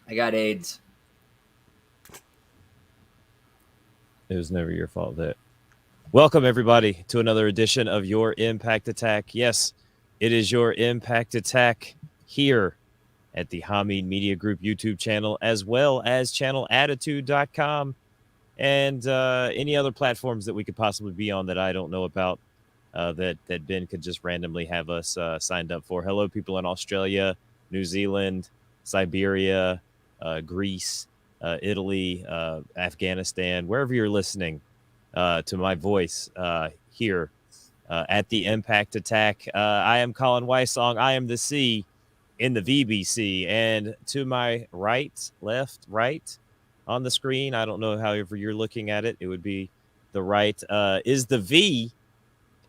I got AIDS. It was never your fault. That. Welcome everybody to another edition of Your Impact Attack. Yes, it is Your Impact Attack here at the Hamid Media Group YouTube channel, as well as channelattitude.com and any other platforms that we could possibly be on that I don't know about. That Ben could just randomly have us signed up for. Hello, people in Australia, New Zealand, Siberia, Greece, Italy, Afghanistan, wherever you're listening to my voice here at the Impact Attack. I am Colin Weissong. I am the C in the VBC. And to my right, left, right on the screen, I don't know however you're looking at it, it would be the right, is the V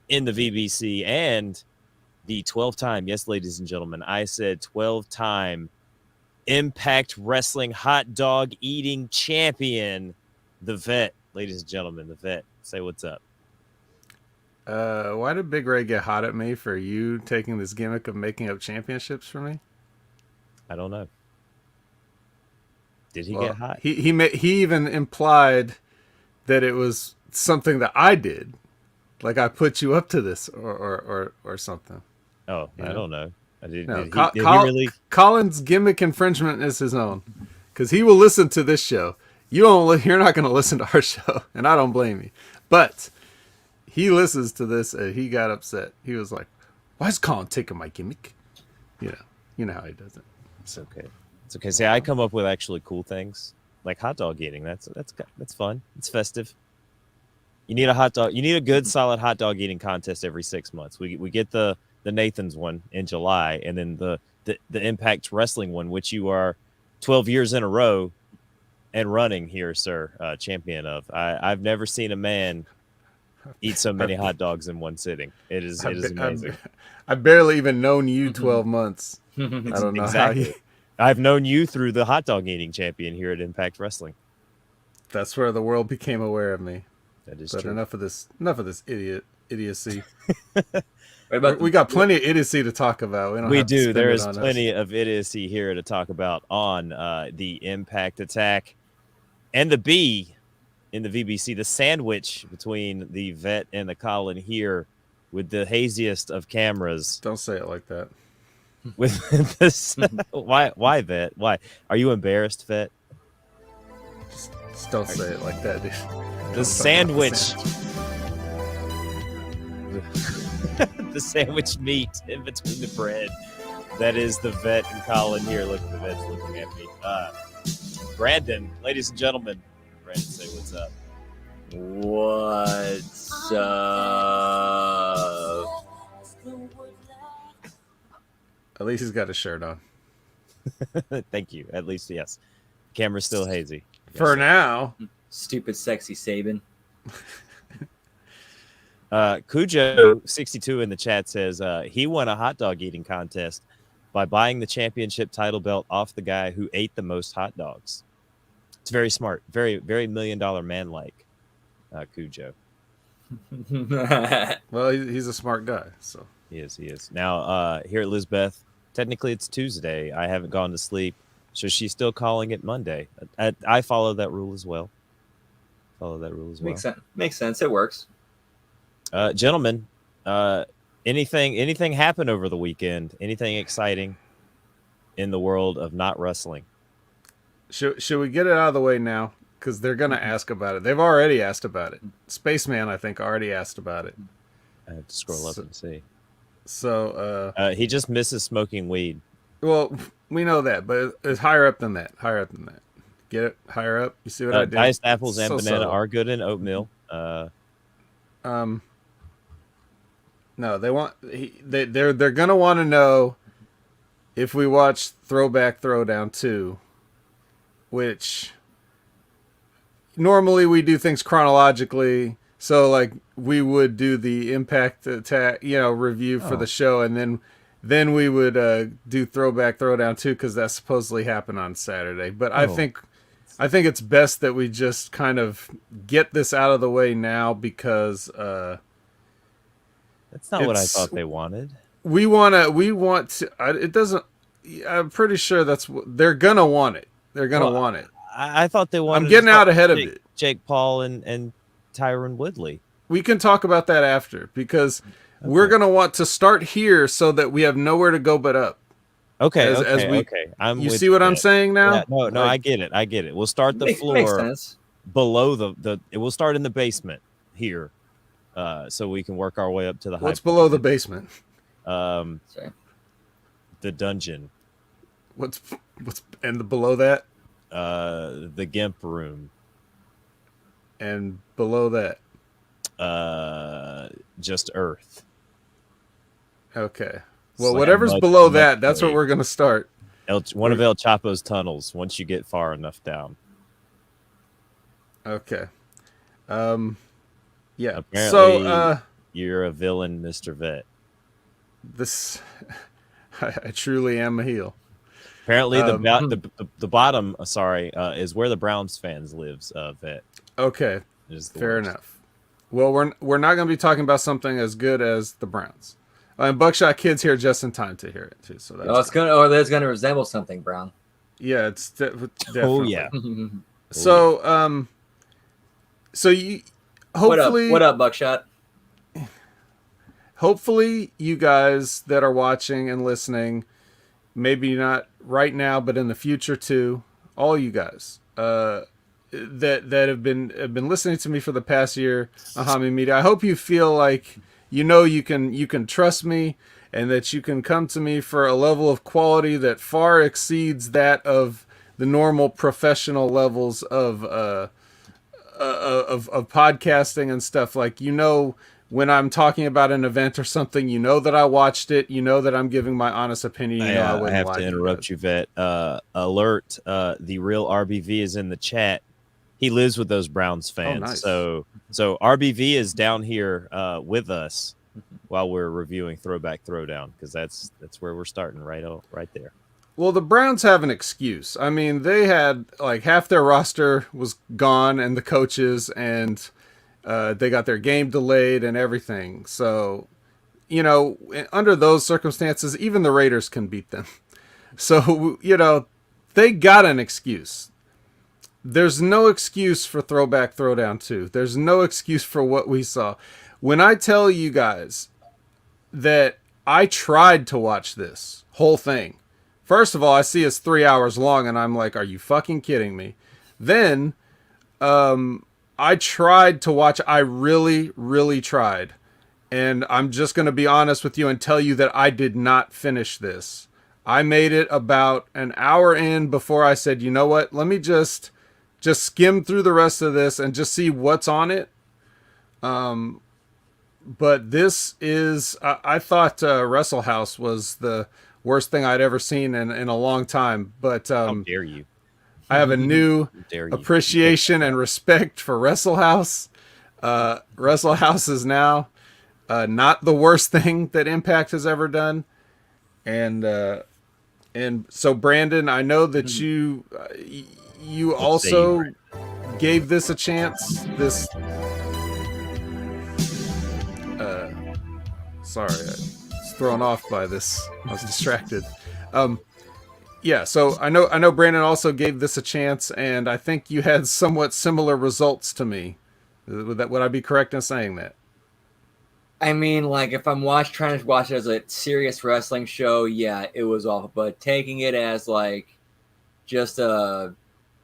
in the VBC and the 12-time, yes, ladies and gentlemen, I said 12-time Impact Wrestling hot dog eating champion, the Vet. Ladies and gentlemen, the Vet. Say what's up. Why did Big Ray get hot at me for you taking this gimmick of making up championships for me? I don't know. Did he get hot? He even implied that it was something that I did, like I put you up to this or something. Oh, I don't know. Did he really? Colin's gimmick infringement is his own, because he will listen to this show. You're not going to listen to our show, and I don't blame you. But he listens to this, and he got upset. He was like, "Why is Colin taking my gimmick?" You know how he does it. It's okay. It's okay. See, I come up with actually cool things like hot dog eating. That's fun. It's festive. You need a hot dog. You need a good, solid hot dog eating contest every 6 months. We get the Nathan's one in July, and then the Impact Wrestling one, which you are 12 years in a row and running here, sir, champion of. I've never seen a man eat so many hot dogs in one sitting. It is amazing. I've barely even known you 12 months. I don't know exactly. How you... I've known you through the hot dog eating champion here at Impact Wrestling. That's where the world became aware of me. That is but true. Enough of this idiocy. We got plenty of idiocy to talk about. We do. There is plenty of idiocy here to talk about on the Impact Attack. And the B in the VBC, the sandwich between the Vet and the Colin here with the haziest of cameras. Don't say it like that. With this, why Vet? Why are you embarrassed, Vet? Just don't say it like that, dude. The sandwich. The sandwich meat in between the bread. That is the Vet and Colin here. Look at the Vet's looking at me. Brandon, ladies and gentlemen. Brandon, say what's up. What's up? At least he's got a shirt on. Thank you. At least, yes. Camera's still hazy. Yes, for now. Stupid, sexy Sabin. Cujo62 in the chat says he won a hot dog eating contest by buying the championship title belt off the guy who ate the most hot dogs. It's very smart. Very, very $1 million man like Cujo. Well, he's a smart guy. So He is. Now, here at Lizbeth, technically it's Tuesday. I haven't gone to sleep, so she's still calling it Monday. I follow that rule as well. Makes sense. It works. Gentlemen, anything happened over the weekend? Anything exciting in the world of not wrestling? Should we get it out of the way now? Because they're going to ask about it. They've already asked about it. Spaceman, I think, already asked about it. I have to scroll up and see. So he just misses smoking weed. Well, we know that, but it's higher up than that. Get it higher up. You see what I did? Diced apples and banana are good in oatmeal. No, they want they're gonna want to know if we watch Throwback Throwdown 2, which normally we do things chronologically. So like we would do the Impact Attack, review for the show, and then we would do Throwback Throwdown 2 because that supposedly happened on Saturday. But I think it's best that we just kind of get this out of the way now because that's not what I thought they wanted. We want to. It doesn't. I'm pretty sure that's what they're gonna want it. They're gonna want it. I thought they wanted. I'm getting out ahead of Jake, it. Jake Paul and Tyron Woodley. We can talk about that after because we're gonna want to start here so that we have nowhere to go but up. Okay, okay. You see what I'm saying now? Yeah, no, I get it. We'll start the floor makes sense. below the. We'll start in the basement here, so we can work our way up to the. What's below the basement? The dungeon. What's below that? The Gimp room. And below that? Just Earth. Okay. Well, whatever's below that, that's where we're going to start. One of El Chapo's tunnels, once you get far enough down. Okay. Yeah. Apparently, so, you're a villain, Mr. Vet. This... I truly am a heel. Apparently, the bottom, is where the Browns fans lives, Vet. Okay. Fair enough. Well, we're not going to be talking about something as good as the Browns. And Buckshot Kid's here just in time to hear it too. So that's that's gonna resemble something, Brown. Yeah, it's definitely. Oh yeah. So so you hopefully what up, Buckshot? Hopefully, you guys that are watching and listening, maybe not right now, but in the future too, all you guys that have been listening to me for the past year, Ahami Media. I hope you feel like you can trust me, and that you can come to me for a level of quality that far exceeds that of the normal professional levels of podcasting and stuff. Like, when I'm talking about an event or something, that I watched it, that I'm giving my honest opinion. I have to interrupt you, Vet. Alert, the real RBV is in the chat. He lives with those Browns fans. Oh, nice. So RBV is down here with us while we're reviewing Throwback Throwdown, because that's where we're starting right there. Well, the Browns have an excuse. I mean, they had like half their roster was gone, and the coaches, and they got their game delayed and everything. So, under those circumstances, even the Raiders can beat them. So, they got an excuse. There's no excuse for Throwback Throwdown 2. There's no excuse for what we saw. When I tell you guys that I tried to watch this whole thing, first of all, I see it's 3 hours long, and I'm like, are you fucking kidding me? Then, I tried to watch. I really, really tried. And I'm just going to be honest with you and tell you that I did not finish this. I made it about an hour in before I said, you know what? Let me just skim through the rest of this and just see what's on it. But this is, I thought Wrestle House was the worst thing I'd ever seen in a long time. But how dare you? I have a new appreciation and respect for Wrestle House. Wrestle House is now not the worst thing that Impact has ever done. And so, Brandon, I know that you also gave this a chance. Sorry, I was thrown off by this. I was distracted. Yeah, so I know Brandon also gave this a chance, and I think you had somewhat similar results to me. Would I be correct in saying that? I mean, like, if I'm trying to watch it as a serious wrestling show, yeah, it was awful. But taking it as like just a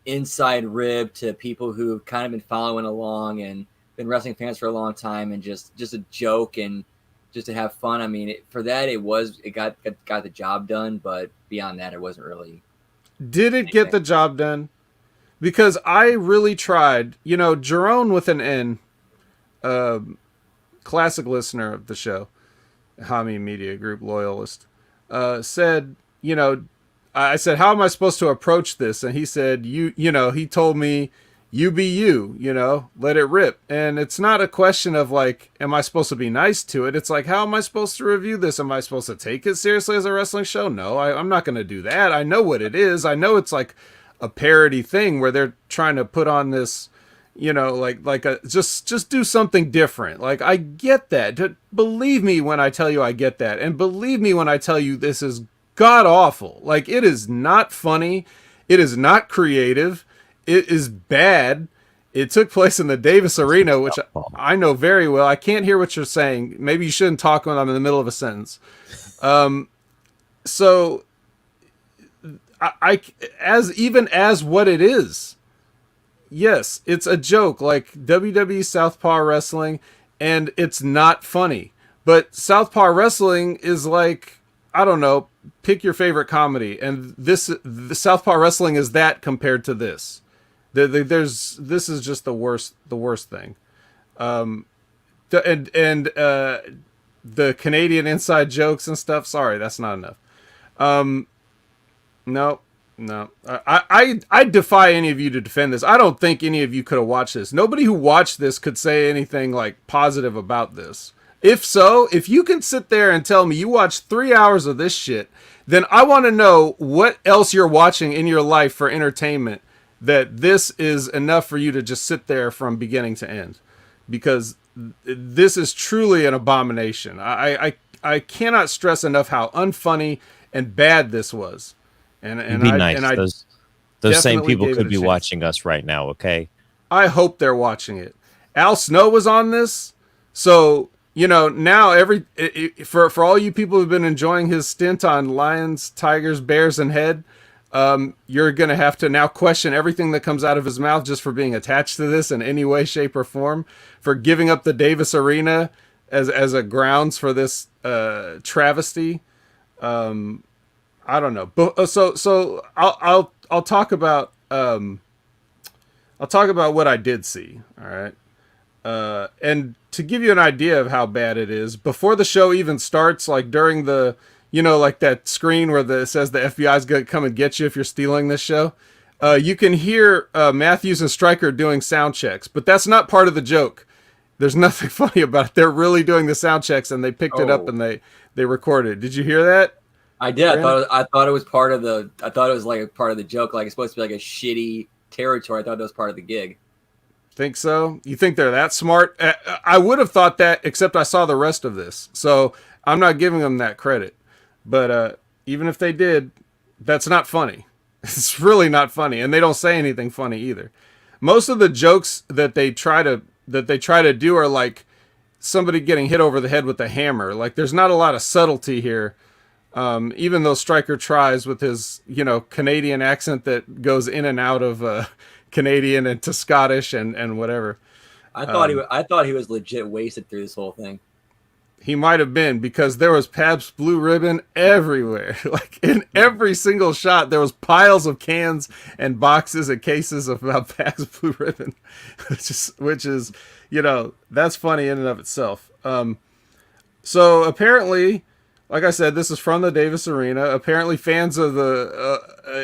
inside rib to people who've kind of been following along and been wrestling fans for a long time, and just a joke and just to have fun. I mean, it got the job done, but beyond that, it wasn't really. Did it get the job done? Because I really tried. Jerome with an N, classic listener of the show, Hami Media Group loyalist, said, I said, how am I supposed to approach this? And he said, he told me, you be you, let it rip. And it's not a question of like, am I supposed to be nice to it? It's like, how am I supposed to review this? Am I supposed to take it seriously as a wrestling show? No, I'm not going to do that. I know what it is. I know it's like a parody thing where they're trying to put on this, just do something different. Like, I get that. Believe me when I tell you I get that. And believe me when I tell you this is god awful. Like, it is not funny. It is not creative. It is bad. It took place in the Davis Arena, which I know very well. I can't hear what you're saying. Maybe you shouldn't talk when I'm in the middle of a sentence. So as what it is, yes, it's a joke like WWE Southpaw Wrestling, and it's not funny. But Southpaw Wrestling is like, I don't know, pick your favorite comedy, and the Southpaw Wrestling is that compared to this. This is just the worst thing. The Canadian inside jokes and stuff. Sorry, that's not enough. No. I defy any of you to defend this. I don't think any of you could have watched this. Nobody who watched this could say anything like positive about this. If so, if you can sit there and tell me you watched 3 hours of this shit, then I want to know what else you're watching in your life for entertainment that this is enough for you to just sit there from beginning to end. Because this is truly an abomination. I cannot stress enough how unfunny and bad this was. And be nice. And I those same people could be watching us right now, okay? I hope they're watching it. Al Snow was on this, so now for all you people who've been enjoying his stint on Lions, Tigers, Bears, and Head, you're gonna have to now question everything that comes out of his mouth just for being attached to this in any way, shape, or form, for giving up the Davis Arena as a grounds for this travesty. I don't know, but so I'll talk about what I did see. All right. And to give you an idea of how bad it is, before the show even starts, like during the, like that screen where it says the FBI's going to come and get you if you're stealing this show, you can hear Matthews and Stryker doing sound checks, but that's not part of the joke. There's nothing funny about it. They're really doing the sound checks, and they picked it up and they recorded it. Did you hear that? I did. I thought it was part of the. I thought it was like a part of the joke. Like it's supposed to be like a shitty territory. I thought that was part of the gig. Think so? You think they're that smart? I would have thought that, except I saw the rest of this, so I'm not giving them that credit. But even if they did, that's not funny. It's really not funny, and they don't say anything funny either. Most of the jokes that they try to do are like somebody getting hit over the head with a hammer. Like there's not a lot of subtlety here. Even though Stryker tries with his, Canadian accent that goes in and out of Canadian and to Scottish and whatever. I thought he was legit wasted through this whole thing. He might have been, because there was Pabst Blue Ribbon everywhere. Like in every single shot, there was piles of cans and boxes and cases of Pabst Blue Ribbon, which is, that's funny in and of itself. So apparently, like I said, this is from the Davis Arena. Apparently, fans of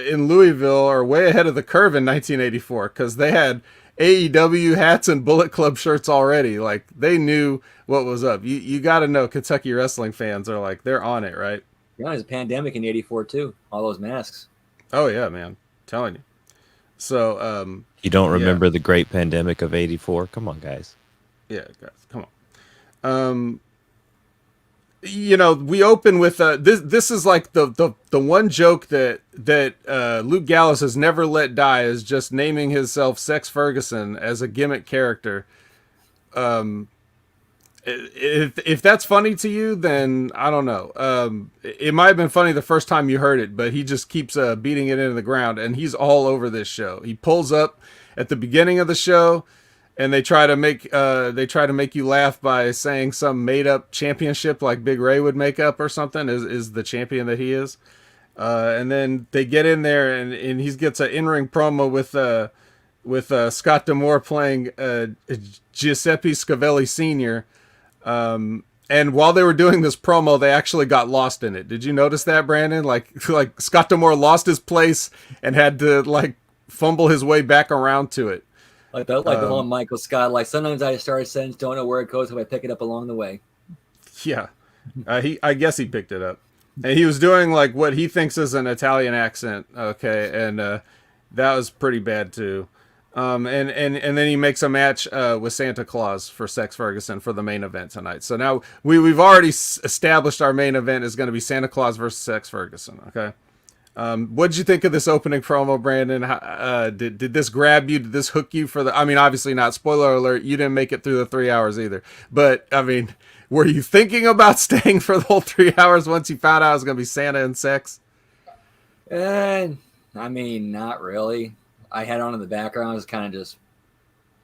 in Louisville are way ahead of the curve in 1984, because they had AEW hats and Bullet Club shirts already. Like they knew what was up. You got to know Kentucky wrestling fans are like, they're on it, right? Yeah, there's a pandemic in '84 too. All those masks. Oh yeah, man, I'm telling you. So you don't remember the great pandemic of '84? Come on, guys. Yeah, guys, come on. We open with this is like the one joke that Luke Gallows has never let die, is just naming himself Sex Ferguson as a gimmick character. If that's funny to you, then I don't know. It might have been funny the first time you heard it, but he just keeps beating it into the ground, and he's all over this show. He pulls up at the beginning of the show, and they try to make you laugh by saying some made up championship like Big Ray would make up or something is the champion that he is. And then they get in there and he gets an in-ring promo with Scott D'Amore playing Giuseppe Scavelli Sr. And while they were doing this promo, they actually got lost in it. Did you notice that, Brandon? Like Scott D'Amore lost his place and had to fumble his way back around to it. Like the whole Michael Scott. Like sometimes I start a sentence, don't know where it goes, if I pick it up along the way. Yeah, I guess he picked it up, and he was doing like what he thinks is an Italian accent. Okay, and that was pretty bad too. And then he makes a match with Santa Claus for Sex Ferguson for the main event tonight. So now we've already established our main event is going to be Santa Claus versus Sex Ferguson. Okay. What did you think of this opening promo, Brandon? Did this grab you? Did this hook you for the? I mean, obviously not. Spoiler alert: you didn't make it through the 3 hours either. But I mean, were you thinking about staying for the whole 3 hours once you found out it was going to be Santa and sex? I mean, not really. I had on in the background. I was kind of just,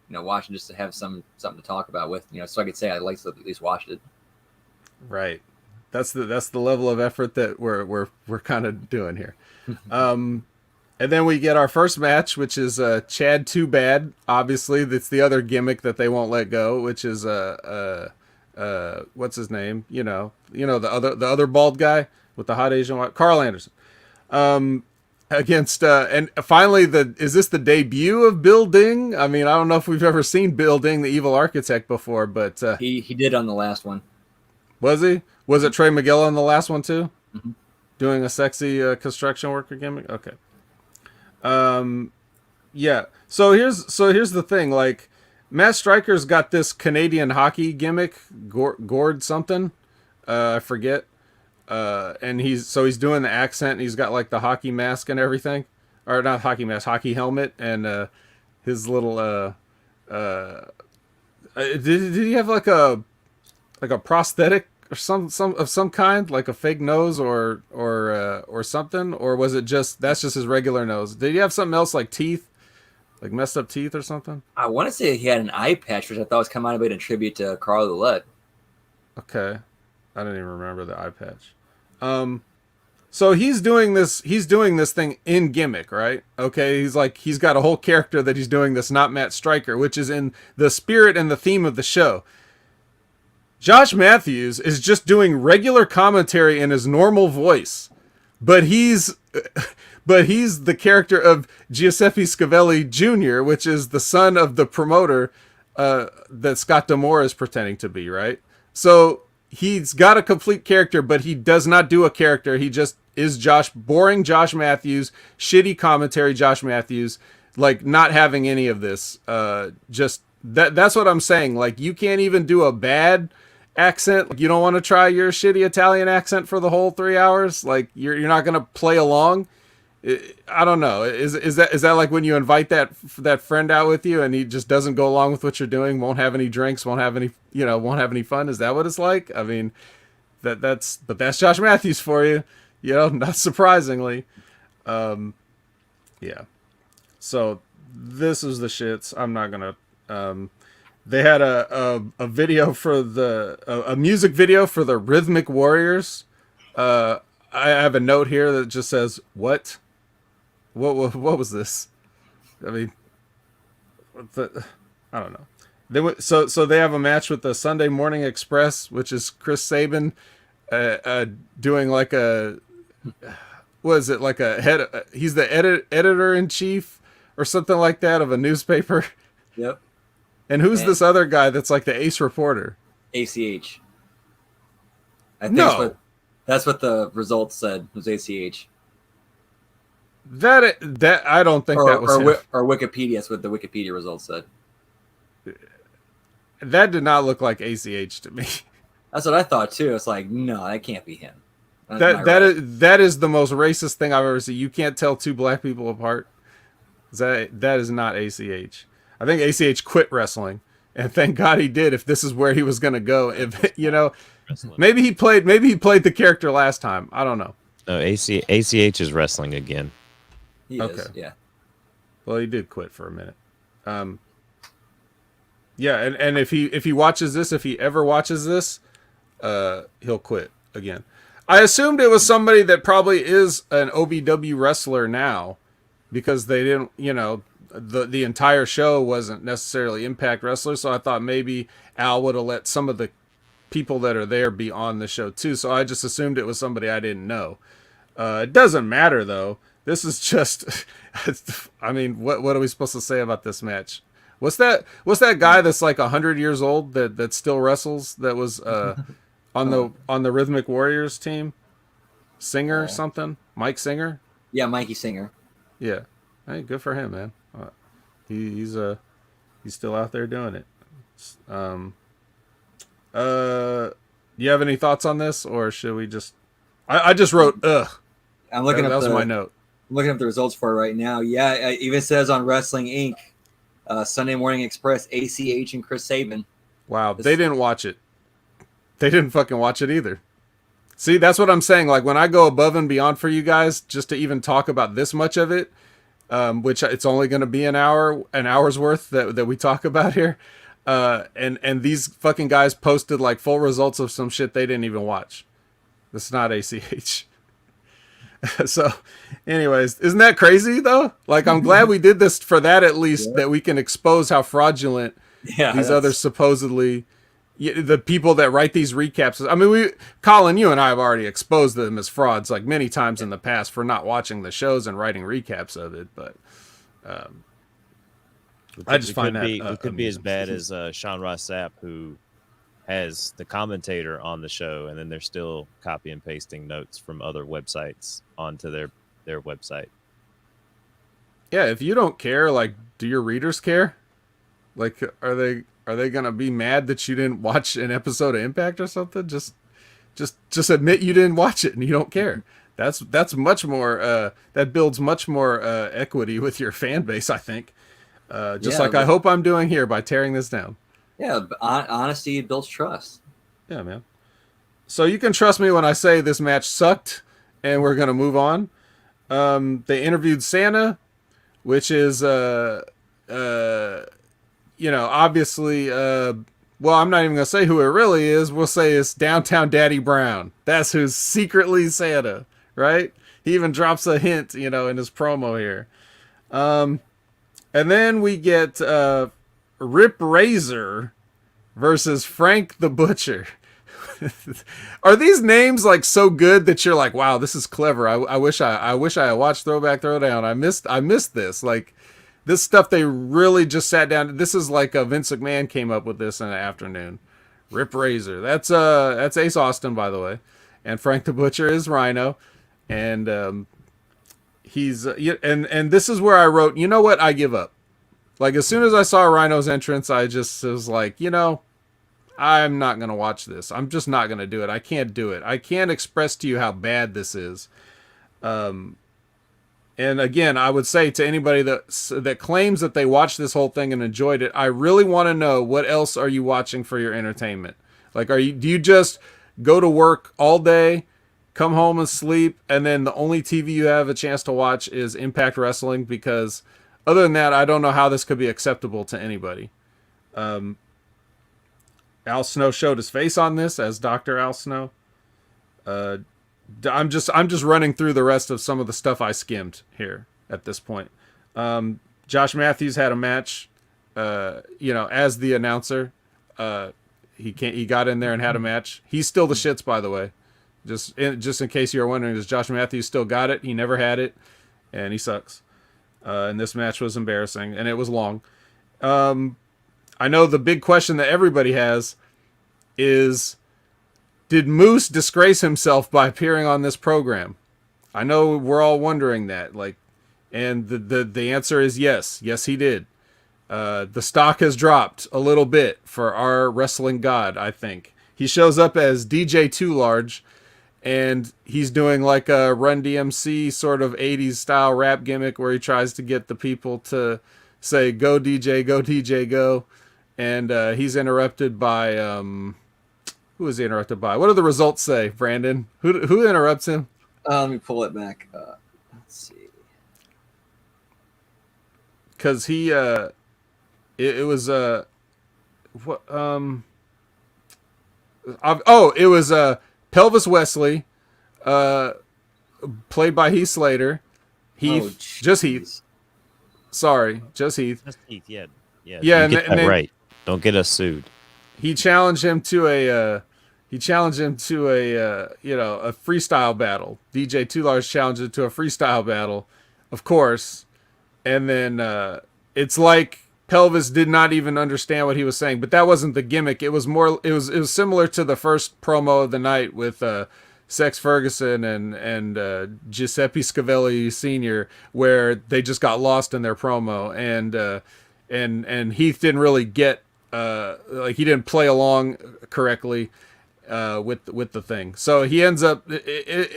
watching just to have something to talk about with, so I could say I at least watched it. Right. That's the level of effort that we're kind of doing here. And then we get our first match, which is Chad Too Bad. Obviously, that's the other gimmick that they won't let go, which is what's his name? The other bald guy with the hot Asian wife, Carl Anderson. Against and finally, is this the debut of Bill Ding? I mean, I don't know if we've ever seen Bill Ding, the evil architect, before, but he did on the last one. Was he? Was it Trey Miguel on the last one too? Mm-hmm. Doing a sexy construction worker gimmick? Okay. Yeah. So here's the thing. Like, Matt Striker's got this Canadian hockey gimmick, Gord something. I forget. And he's doing the accent. And he's got like the hockey mask and everything, or not hockey mask, hockey helmet, and his little. Did he have like a prosthetic or some kind, like a fake nose or something, or was it that's just his regular nose? Did he have something else, like teeth, like messed up teeth or something? I want to say he had an eye patch, which I thought was kind of a tribute to Carl Ouellet. Okay, I didn't even remember the eye patch. So he's doing this thing in gimmick, right? Okay, he's got a whole character that he's doing this, not Matt Striker, which is in the spirit and the theme of the show. Josh Matthews is just doing regular commentary in his normal voice, but he's the character of Giuseppe Scavelli Jr., which is the son of the promoter that Scott D'Amore is pretending to be, right? So he's got a complete character, but he does not do a character. He just is boring Josh Matthews, shitty commentary Josh Matthews, like not having any of this. Just that's what I'm saying. Like, you can't even do a bad accent. Like, you don't want to try your shitty Italian accent for the whole 3 hours. Like, you're not gonna play along. I don't know. Is that like when you invite that friend out with you and he just doesn't go along with what you're doing, won't have any drinks, won't have any fun? Is that what it's like? I mean, that's Josh Matthews for you, not surprisingly. Yeah. So this is the shits. I'm not gonna. They had a video for a music video for the Rhythmic Warriors. I have a note here that just says, "What was this?" I mean, I don't know. So they have a match with the Sunday Morning Express, which is Chris Sabin doing like a, what is it, like a head? He's the editor in chief or something like that of a newspaper. Yep. And who's this other guy that's like the ace reporter? ACH. I think that's what the results said, was ACH. That I don't think that was him. Or Wikipedia. That's what the Wikipedia results said. That did not look like ACH to me. That's what I thought too. It's like, no, that can't be him. That is the most racist thing I've ever seen. You can't tell two black people apart. That is not ACH. I think ACH quit wrestling, and thank God he did. If this is where he was going to go, maybe he played the character last time. I don't know. No, ACH is wrestling again. He is, yeah. Well, he did quit for a minute. Yeah, and if he watches this, if he ever watches this, he'll quit again. I assumed it was somebody that probably is an OVW wrestler now, because they didn't, the entire show wasn't necessarily Impact wrestlers, so I thought maybe Al would have let some of the people that are there be on the show too. So I just assumed it was somebody I didn't know. It doesn't matter though. This is just, I mean, what are we supposed to say about this match? What's that guy that's like 100 years old that still wrestles? That was on the Rhythmic Warriors team. Singer something? Mike Singer? Yeah, Mikey Singer. Yeah. Hey, good for him, man. He's still out there doing it. Do you have any thoughts on this, or should we just? I just wrote ugh. I'm looking That up was my note. I'm looking up the results for it right now. Yeah, it even says on Wrestling Inc. Sunday Morning Express, ACH and Chris Sabin. Wow, they didn't watch it. They didn't fucking watch it either. See, that's what I'm saying. Like when I go above and beyond for you guys, just to even talk about this much of it, which it's only going to be an hour's worth that we talk about here. And these fucking guys posted like full results of some shit they didn't even watch. This is not ACH. So, anyways, isn't that crazy though? Like, I'm glad we did this for that at least, that we can expose how fraudulent these other supposedly, the people that write these recaps. I mean, Colin, you and I have already exposed them as frauds like many times in the past for not watching the shows and writing recaps of it. But I just find that it could be as bad as Sean Ross Sapp, who has the commentator on the show, and then they're still copy and pasting notes from other websites onto their website. Yeah, if you don't care, like, do your readers care? Like, are they gonna be mad that you didn't watch an episode of Impact or something? Just admit you didn't watch it and you don't care. That's much more. That builds much more equity with your fan base, I think. I hope I'm doing here by tearing this down. Yeah, honesty builds trust. Yeah, man. So you can trust me when I say this match sucked, and we're gonna move on. They interviewed Santa, which is obviously well, I'm not even gonna say who it really is. We'll say it's Downtown Daddy Brown. That's who's secretly Santa, right? He even drops a hint, in his promo here. And then we get Rip Razor versus Frank the Butcher. Are these names like so good that you're like, wow, this is clever? I wish I had watched Throwback Throwdown. I missed this. Like, this stuff they really just sat down. This is like Vince McMahon came up with this in the afternoon. Rip Razor. That's Ace Austin, by the way, and Frank the Butcher is Rhino, and he's and this is where I wrote, you know what, I give up. Like, as soon as I saw Rhino's entrance, I just was like, I'm not going to watch this. I'm just not going to do it. I can't do it. I can't express to you how bad this is. And again, I would say to anybody that claims that they watched this whole thing and enjoyed it, I really want to know, what else are you watching for your entertainment? Like, do you just go to work all day, come home and sleep, and then the only TV you have a chance to watch is Impact Wrestling? Because other than that, I don't know how this could be acceptable to anybody. Al Snow showed his face on this as Dr. Al Snow. I'm just running through the rest of some of the stuff I skimmed here at this point. Josh Matthews had a match, as the announcer. He got in there and had a match. He's still the shits, by the way. Just in case you're wondering, does Josh Matthews still got it? He never had it, and he sucks. And this match was embarrassing, and it was long. I know the big question that everybody has is, did Moose disgrace himself by appearing on this program? I know we're all wondering that, and the answer is yes. Yes, he did. The stock has dropped a little bit for our wrestling god, I think. He shows up as DJ Too Large, and he's doing like a Run DMC sort of 80s style rap gimmick where he tries to get the people to say, go DJ, go DJ, go. And he's interrupted by, who is he interrupted by? What do the results say, Brandon? Who interrupts him? Let me pull it back. Let's see. Because he, it was, what, it was Pelvis Wesley, played by Heath Slater. Just Heath. Sorry, just Heath. Just Heath, yeah. Yeah, and then, right. Don't get us sued. He challenged him to a freestyle battle. DJ Too Large challenged him to a freestyle battle, of course. And then it's like Pelvis did not even understand what he was saying, but that wasn't the gimmick. It was similar to the first promo of the night with Sex Ferguson and Giuseppe Scavelli Sr., where they just got lost in their promo, and Heath didn't really get he didn't play along correctly. with the thing. So he ends up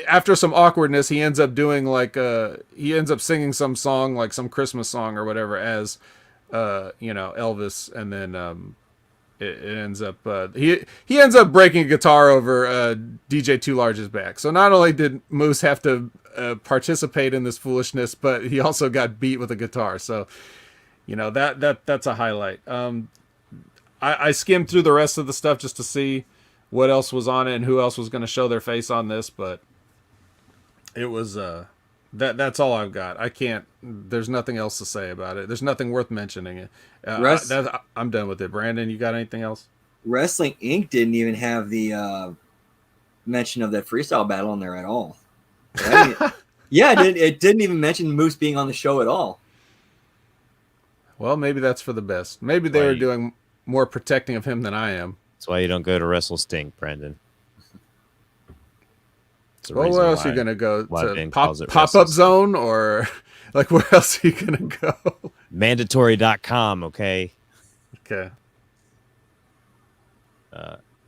after some awkwardness, he ends up doing like he ends up singing some song, like some Christmas song or whatever, as Elvis, and then it ends up he ends up breaking a guitar over DJ Too Large's back. So not only did Moose have to participate in this foolishness, but he also got beat with a guitar. So that's a highlight. I skimmed through the rest of the stuff just to see what else was on it and who else was going to show their face on this, but it was that's all I've got. I can't. There's nothing else to say about it. There's nothing worth mentioning it. I'm done with it. Brandon, you got anything else? Wrestling Inc. didn't even have the mention of that freestyle battle on there at all. Right? Yeah, it didn't even mention Moose being on the show at all. Well, maybe that's for the best. Maybe they were doing more protecting of him than I am. That's why you don't go to Wrestle Stink, Brandon. Well, where else are you going to go? To Pop-Up Zone, or like where else are you going to go? Mandatory.com, okay? Okay.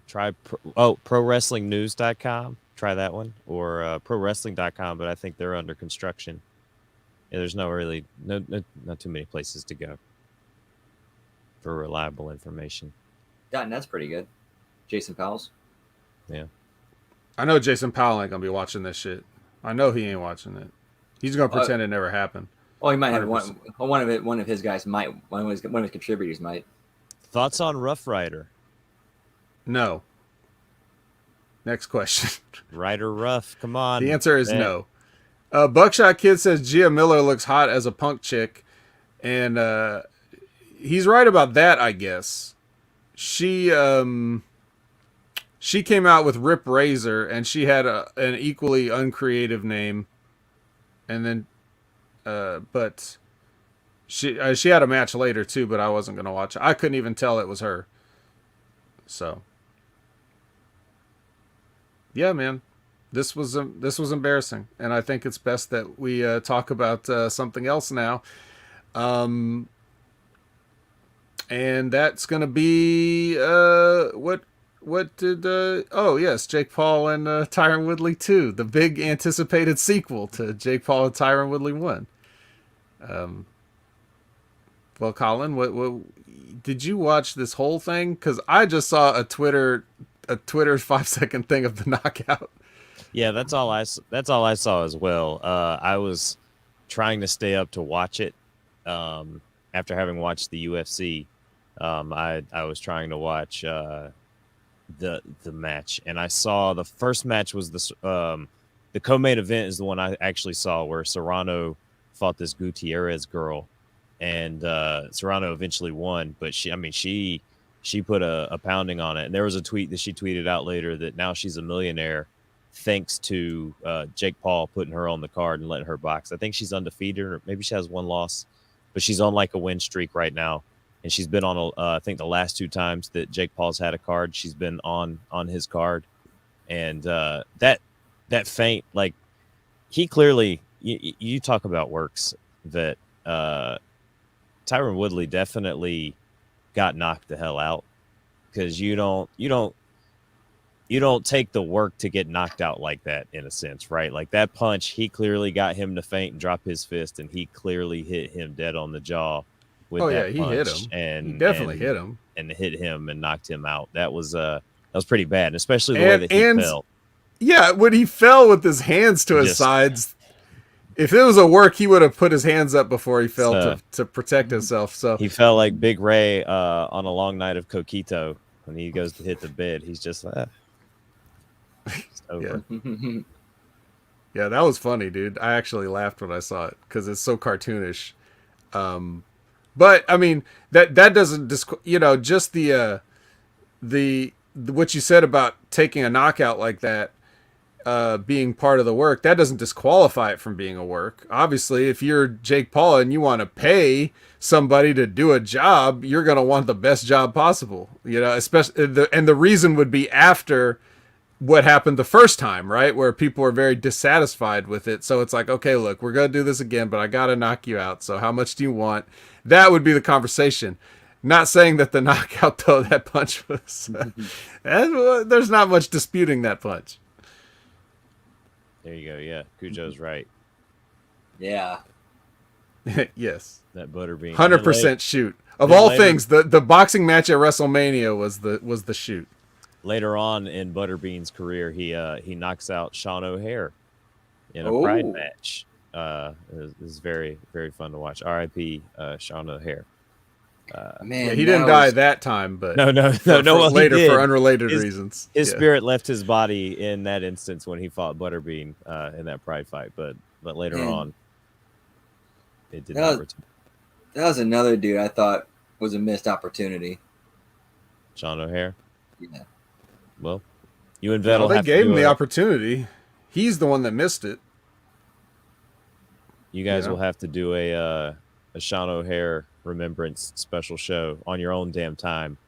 Try ProWrestlingNews.com. Try that one. Or ProWrestling.com, but I think they're under construction. Yeah, there's not too many places to go for reliable information. .net's pretty good. Jason Powell's. Yeah. I know Jason Powell ain't gonna be watching this shit. I know he ain't watching it. He's gonna pretend it never happened. Oh, he might have one of his guys might. One of his contributors might. Thoughts on Rough Rider? No. Next question. Rider Rough, come on. The answer is no. Buckshot Kid says Gia Miller looks hot as a punk chick, and he's right about that, I guess. She came out with Rip Razor, and she had an equally uncreative name, and then but she had a match later too, but I wasn't gonna watch it. I couldn't even tell it was her. So yeah, man. This was embarrassing, and I think it's best that we talk about something else now. And that's going to be what did yes, Jake Paul and Tyron Woodley 2, the big anticipated sequel to Jake Paul and Tyron Woodley 1. Well, Colin, what did you watch this whole thing? Because I just saw a Twitter 5-second thing of the knockout. Yeah, that's all I saw as well. I was trying to stay up to watch it after having watched the UFC. I was trying to watch the match, and I saw the first match was the co-main event is the one I actually saw, where Serrano fought this Gutierrez girl, and Serrano eventually won, but she put a pounding on it. And there was a tweet that she tweeted out later that now she's a millionaire thanks to Jake Paul putting her on the card and letting her box. I think she's undefeated, or maybe she has one loss, but she's on like a win streak right now. And she's been on, I think the last 2 times that Jake Paul's had a card, she's been on his card. And that feint, like, he clearly, you talk about works that Tyron Woodley definitely got knocked the hell out, because you don't take the work to get knocked out like that, in a sense, right? Like that punch, he clearly got him to faint and drop his fist, and he clearly hit him dead on the jaw with that punch. Hit him. And he definitely hit him and hit him and knocked him out. That was pretty bad, especially the way that he fell. Yeah, when he fell with his hands to his sides. If it was a work, he would have put his hands up before he fell to protect himself. So he felt like Big Ray on a long night of Coquito when he goes to hit the bed. He's just like, it's over. Yeah, that was funny, dude. I actually laughed when I saw it because it's so cartoonish. But I mean, that doesn't just the what you said about taking a knockout like that being part of the work, that doesn't disqualify it from being a work. Obviously, if you're Jake Paul and you want to pay somebody to do a job, you're going to want the best job possible, especially the reason would be after what happened the first time, right? Where people were very dissatisfied with it. So it's like, okay, look, we're going to do this again, but I got to knock you out. So how much do you want? That would be the conversation. Not saying that the knockout though, that punch was. There's not much disputing that punch. There you go. Yeah, Cujo's right. Yeah. Yes. That Butterbean. 100% shoot. Of all things, the boxing match at WrestleMania was the shoot. Later on in Butterbean's career, he knocks out Sean O'Hare in a Pride match. It was very, very fun to watch. R.I.P. Sean O'Hare. Man, yeah, he didn't die that time, but no. Well, later for unrelated reasons. His spirit left his body in that instance when he fought Butterbean in that Pride fight, but later on, it did not return. That was another dude I thought was a missed opportunity. Sean O'Hare. Yeah. Well, you and Vettel. They gave him the opportunity. He's the one that missed it. You guys will have to do a Sean O'Hare remembrance special show on your own damn time.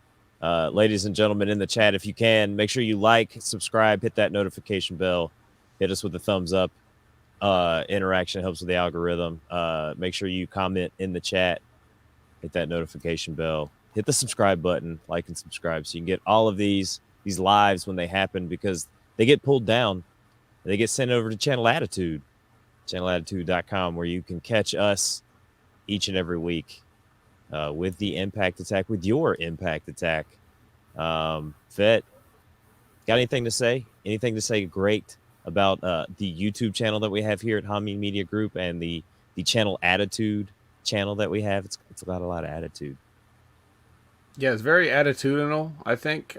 Ladies and gentlemen in the chat, if you can, make sure you like, subscribe, hit that notification bell, hit us with a thumbs up. Interaction helps with the algorithm. Make sure you comment in the chat, hit that notification bell, hit the subscribe button, like and subscribe so you can get all of these lives when they happen, because they get pulled down. They get sent over to Channel Attitude, channelattitude.com, where you can catch us each and every week with the Impact Attack, with your Impact Attack. Vet, got anything to say? Anything to say great about the YouTube channel that we have here at Hameen Media Group and the Channel Attitude channel that we have? It's got a lot of attitude. Yeah, it's very attitudinal, I think.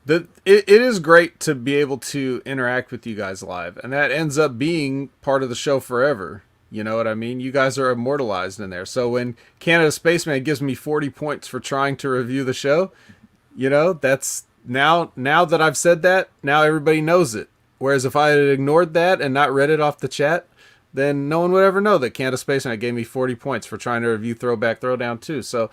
It is great to be able to interact with you guys live, and that ends up being part of the show forever. You know what I mean? You guys are immortalized in there. So when Canada Spaceman gives me 40 points for trying to review the show, that's now that I've said that, now everybody knows it. Whereas if I had ignored that and not read it off the chat, then no one would ever know that Canada Spaceman gave me 40 points for trying to review Throwback Throwdown 2. So,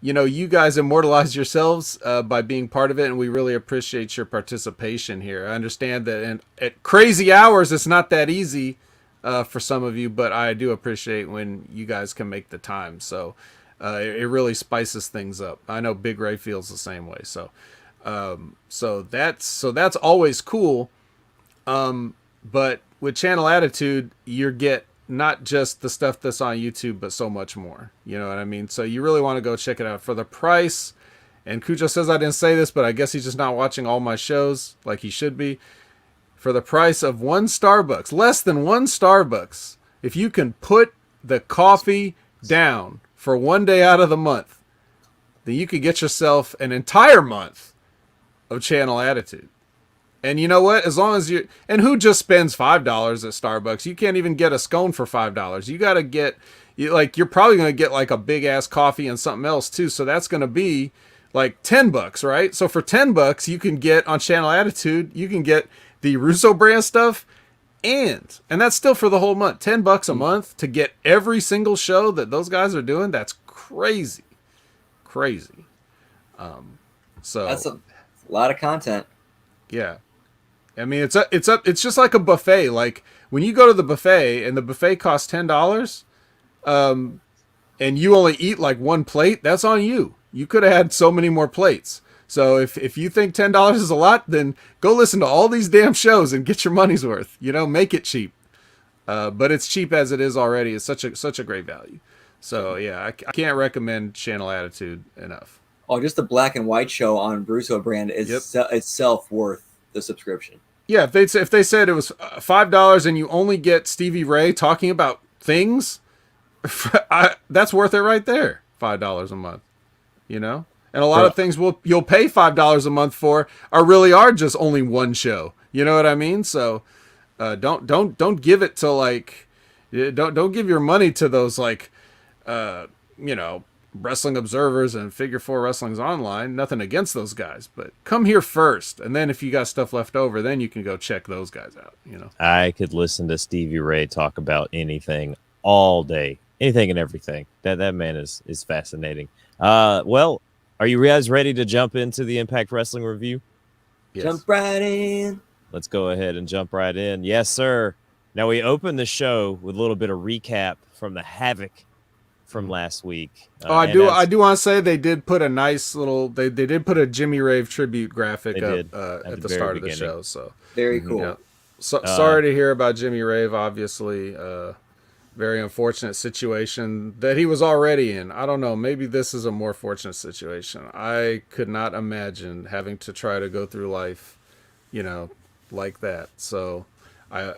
you guys immortalized yourselves by being part of it, and we really appreciate your participation here. I understand that at crazy hours, it's not that easy for some of you, but I do appreciate when you guys can make the time. So it really spices things up. I know Big Ray feels the same way. So that's always cool. But with Channel Attitude, you get not just the stuff that's on YouTube, but so much more. You know what I mean? So you really want to go check it out for the price. And Cujo says I didn't say this, but I guess he's just not watching all my shows like he should be. For the price of one Starbucks, less than one Starbucks, if you can put the coffee down for one day out of the month, then you could get yourself an entire month of Channel Attitude. And you know what? As long as and who just spends $5 at Starbucks? You can't even get a scone for $5. You got to get, you're probably going to get like a big ass coffee and something else too. So that's going to be like $10, right? So for $10, you can get on Channel Attitude, you can get the Russo brand stuff, and that's still for the whole month. $10 a month to get every single show that those guys are doing. That's crazy. So that's a lot of content. Yeah. I mean, it's just like a buffet. Like when you go to the buffet and the buffet costs $10, and you only eat like one plate, that's on you. You could have had so many more plates. So if you think $10 is a lot, then go listen to all these damn shows and get your money's worth. Make it cheap. But it's cheap as it is already. It's such a great value. So yeah, I can't recommend Channel Attitude enough. Oh, just the black and white show on Russo brand is itself worth the subscription. Yeah, if they said it was $5 and you only get Stevie Ray talking about things, that's worth it right there. $5 a month, And a lot of things you'll pay $5 a month for are just only one show. You know what I mean? So don't give it to don't give your money to those Wrestling Observers and Figure 4 Wrestling's Online. Nothing against those guys, but come here first, and then if you got stuff left over, then you can go check those guys out. I could listen to Stevie Ray talk about anything all day, anything and everything. That man is fascinating. Well. Are you guys ready to jump into the Impact Wrestling review? Yes. Jump right in. Let's go ahead and jump right in. Yes, sir. Now, we opened the show with a little bit of recap from the Havoc from last week. I do want to say they did put a nice little they did put a Jimmy Rave tribute graphic up at the start of the show. So very cool. Yeah. So sorry to hear about Jimmy Rave. Obviously, very unfortunate situation that he was already in. I don't know. Maybe this is a more fortunate situation. I could not imagine having to try to go through life, like that. So I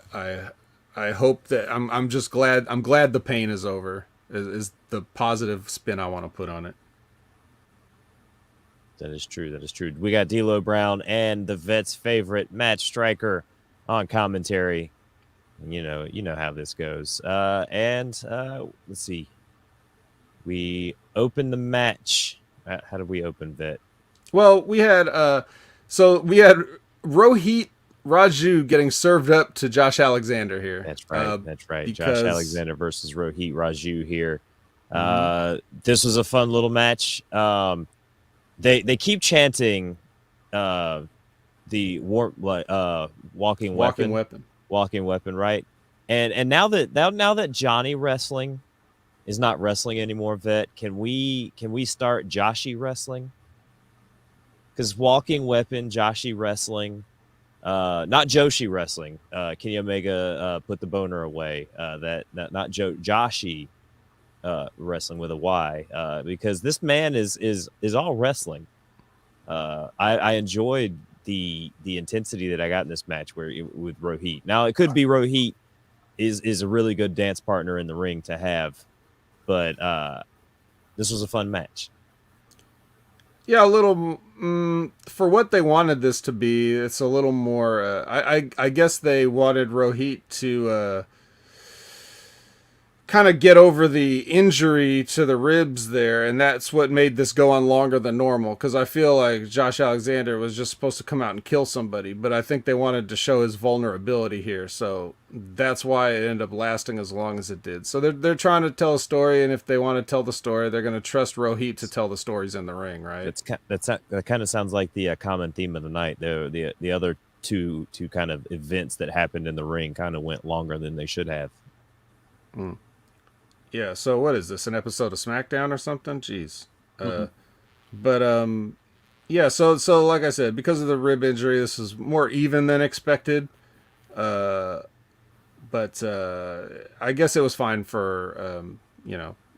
hope that I'm just glad. I'm glad the pain is over. Is the positive spin I want to put on it. That is true. That is true. We got D'Lo Brown and the Vet's favorite Matt Stryker on commentary. You know how this goes. Let's see. We opened the match. How did we open, Vet? Well, we had Rohit Raju getting served up to Josh Alexander here. That's right. That's right. Josh Alexander versus Rohit Raju here. This was a fun little match. They keep chanting the walking weapon, right? And now that Johnny Wrestling is not wrestling anymore, Vet, can we start Joshi Wrestling? Because Walking Weapon, Joshi Wrestling, not Joshi Wrestling. Kenny Omega put the boner away. Not Joshi Wrestling with a Y. Because this man is all wrestling. I enjoyed the intensity that I got in this match with Rohit. Now it could be Rohit is a really good dance partner in the ring to have, but this was a fun match. Yeah, a little for what they wanted this to be. It's a little more. I guess they wanted Rohit to kind of get over the injury to the ribs there, and that's what made this go on longer than normal, because I feel like Josh Alexander was just supposed to come out and kill somebody, but I think they wanted to show his vulnerability here, so that's why it ended up lasting as long as it did. So they're trying to tell a story, and if they want to tell the story, they're going to trust Rohit to tell the stories in the ring, right? That kind of sounds like the common theme of the night. The other two kind of events that happened in the ring kind of went longer than they should have. Yeah, so what is this, an episode of SmackDown or something? Jeez. Yeah, so like I said, because of the rib injury, this is more even than expected. But I guess it was fine for,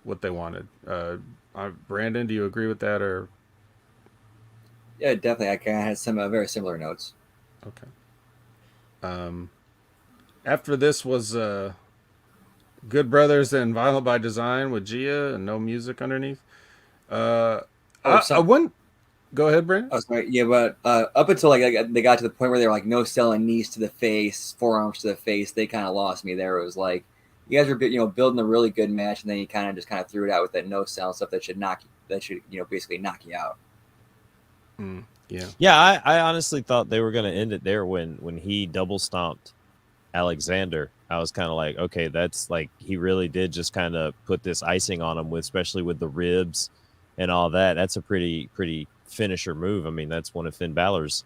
what they wanted. Brandon, do you agree with that? Or? Yeah, definitely. I kind of had some very similar notes. Okay. After this was... Good Brothers and Violent by Design with Gia and no music underneath. I wouldn't. Go ahead, Brandon. Oh, sorry. Yeah, but up until they got to the point where they were no selling knees to the face, forearms to the face, they kind of lost me there. It was like you guys were building a really good match, and then you kind of threw it out with that no sell stuff that should basically knock you out. Yeah. I honestly thought they were going to end it there when he double stomped Alexander. I was kind of like, okay, that's like he really did just kind of put this icing on him, especially with the ribs and all that. That's a pretty finisher move. I mean, that's one of Finn Balor's,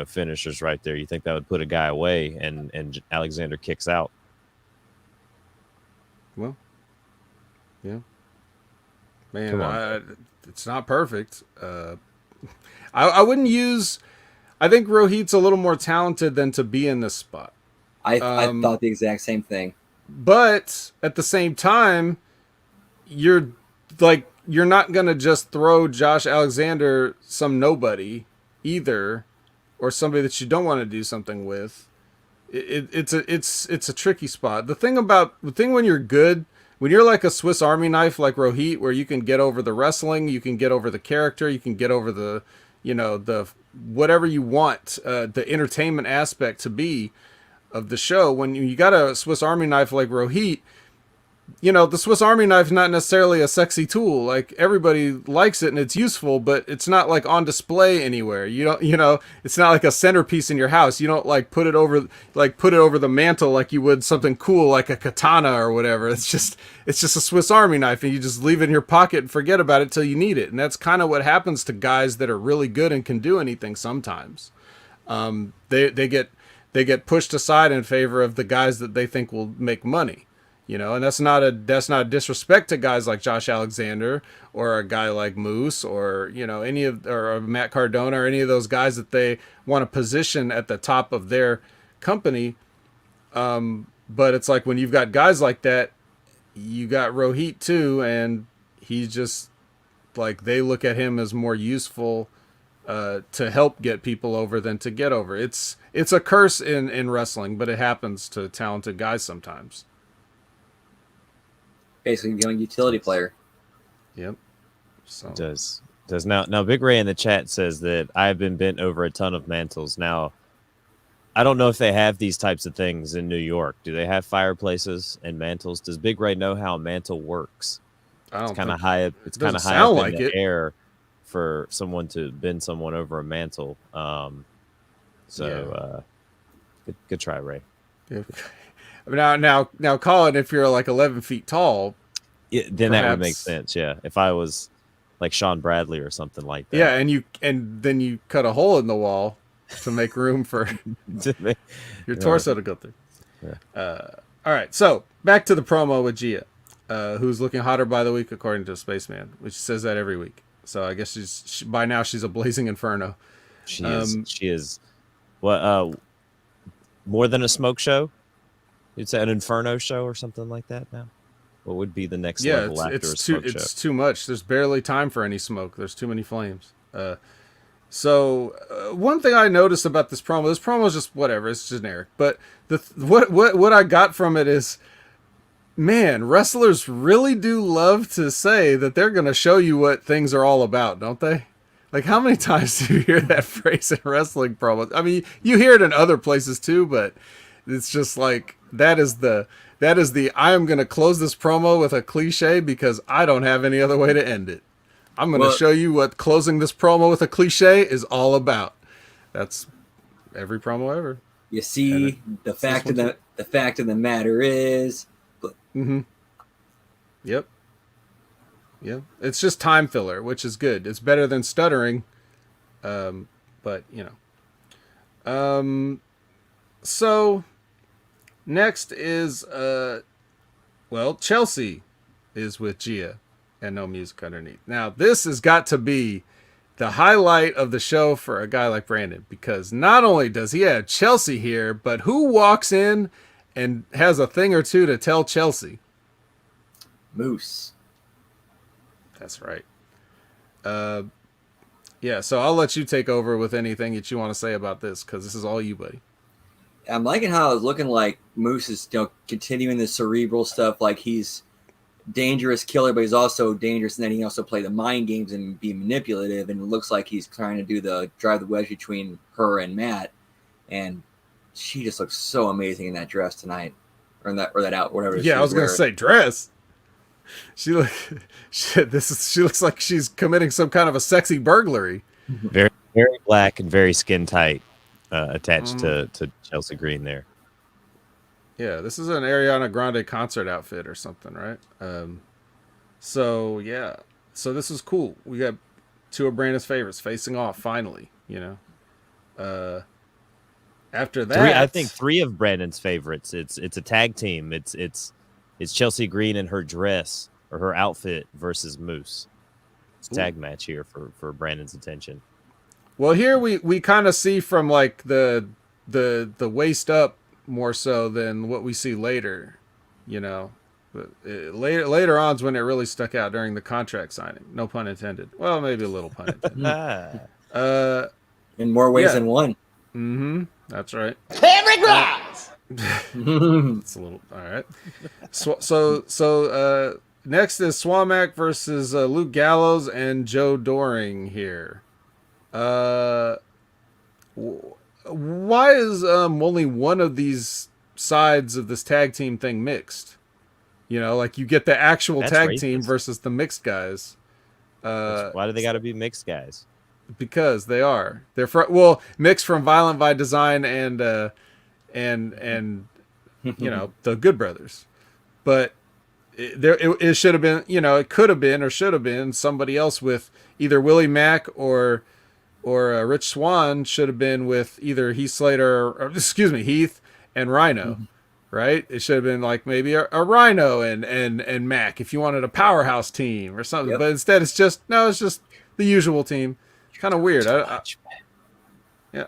finishers right there. You think that would put a guy away, and Alexander kicks out. Well, yeah, man, it's not perfect. I wouldn't use. I think Rohit's a little more talented than to be in this spot. I thought the exact same thing. But at the same time, you're not going to just throw Josh Alexander some nobody either, or somebody that you don't want to do something with. It's a tricky spot. The thing when you're good, when you're like a Swiss Army knife like Rohit, where you can get over the wrestling, you can get over the character, you can get over the whatever you want the entertainment aspect to be of the show. When you got a Swiss Army knife like Rohit, the Swiss Army knife is not necessarily a sexy tool. Like, everybody likes it and it's useful, but it's not like on display anywhere. It's not like a centerpiece in your house. You don't put it over the mantle like you would something cool like a katana or whatever. It's just a Swiss Army knife, and you just leave it in your pocket and forget about it till you need it. And that's kind of what happens to guys that are really good and can do anything sometimes. They get pushed aside in favor of the guys that they think will make money. You know, and that's not a disrespect to guys like Josh Alexander or a guy like Moose or, you know, or Matt Cardona or any of those guys that they want to position at the top of their company. But it's like when you've got guys like that, you got Rohit too, and he's just like, they look at him as more useful to help get people over than to get over. It's a curse in wrestling, but it happens to talented guys sometimes. Basically, young utility player. Yep. So Does now Big Ray in the chat says that I've been bent over a ton of mantles. Now, I don't know if they have these types of things in New York. Do they have fireplaces and mantles? Does Big Ray know how a mantle works? It's kind of high up. It's kind of high up in the air for someone to bend someone over a mantle. Good try, Ray. Yeah. Now, Colin, if you're like 11 feet tall, then that would make sense. Yeah, if I was like Sean Bradley or something like that. Yeah, and then you cut a hole in the wall to make room for your torso to go through. Yeah. All right, so back to the promo with Gia, who's looking hotter by the week according to Spaceman, which says that every week. So I guess by now she's a blazing inferno. She is. What? More than a smoke show? It's an inferno show or something like that now. What would be the next level after a smoke show? It's too much. There's barely time for any smoke. There's too many flames. So one thing I noticed about this promo is just whatever. It's generic. But what I got from it is, man, wrestlers really do love to say that they're going to show you what things are all about, don't they? Like, how many times do you hear that phrase in wrestling promos? I mean, you hear it in other places too, but it's just like, that is the I am going to close this promo with a cliche because I don't have any other way to end it. I'm going to show you what closing this promo with a cliche is all about. That's every promo ever. You see, the fact of the matter is, mm-hmm. Yep. Yeah, it's just time filler, which is good. It's better than stuttering, but you know. So next is Chelsea is with Gia and no music underneath. Now this has got to be the highlight of the show for a guy like Brandon, because not only does he have Chelsea here, but who walks in and has a thing or two to tell Chelsea? Moose. That's right. Yeah, so I'll let you take over with anything that you want to say about this, because this is all you, buddy. I'm liking how it's looking like Moose is, continuing the cerebral stuff. Like, he's dangerous killer, but he's also dangerous, and then he also play the mind games and be manipulative. And it looks like he's trying to do drive the wedge between her and Matt. And she just looks so amazing in that dress tonight, or that out, whatever. Yeah, I was gonna say dress. She looks like she's committing some kind of a sexy burglary. Very, very black and very skin tight, attached to Chelsea Green there. Yeah, this is an Ariana Grande concert outfit or something, right? So this is cool. We got two of Brandon's favorites facing off finally. You know, after that, I think three of Brandon's favorites. It's a tag team. It's Chelsea Green in her dress or her outfit versus Moose. It's a tag match here for Brandon's attention. Well, here we kind of see from like the waist up more so than what we see later, you know. But later on is when it really stuck out during the contract signing. No pun intended. Well, maybe a little pun intended. In more ways than one. Mm-hmm. That's right. Every glass. It's a little all right. So next is Swanmack versus Luke Gallows and Joe Doring here. Why is only one of these sides of this tag team thing mixed? You know, like you get the actual tag team versus the mixed guys. Why do they got to be mixed guys? Because they're mixed from Violent by Design and you know, the Good Brothers. But it should have been, you know, it could have been or should have been somebody else with either Willie Mack or Rich Swann should have been with either Heath Slater Heath and Rhino, right? It should have been like maybe a Rhino and Mac if you wanted a powerhouse team or something. Yep. But instead, it's just the usual team. Kind of weird. Yeah.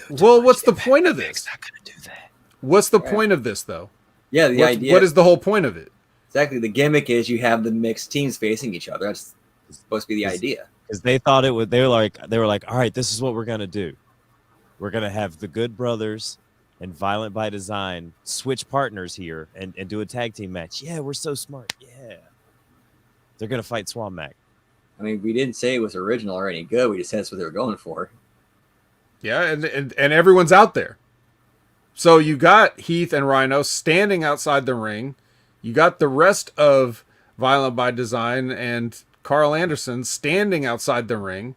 Well, what's the point of this? Not gonna do that. What's the point of this, though? Yeah, the idea. What is the whole point of it? Exactly. The gimmick is you have the mixed teams facing each other. That's supposed to be the idea. Because they thought it would. They were like, all right, this is what we're gonna do. We're gonna have the Good Brothers and Violent by Design switch partners here and do a tag team match. Yeah, we're so smart. Yeah, they're gonna fight Swann Mack. I mean, we didn't say it was original or any good. We just said that's what they were going for. Yeah, and everyone's out there. So you got Heath and Rhino standing outside the ring. You got the rest of Violent by Design and Carl Anderson standing outside the ring.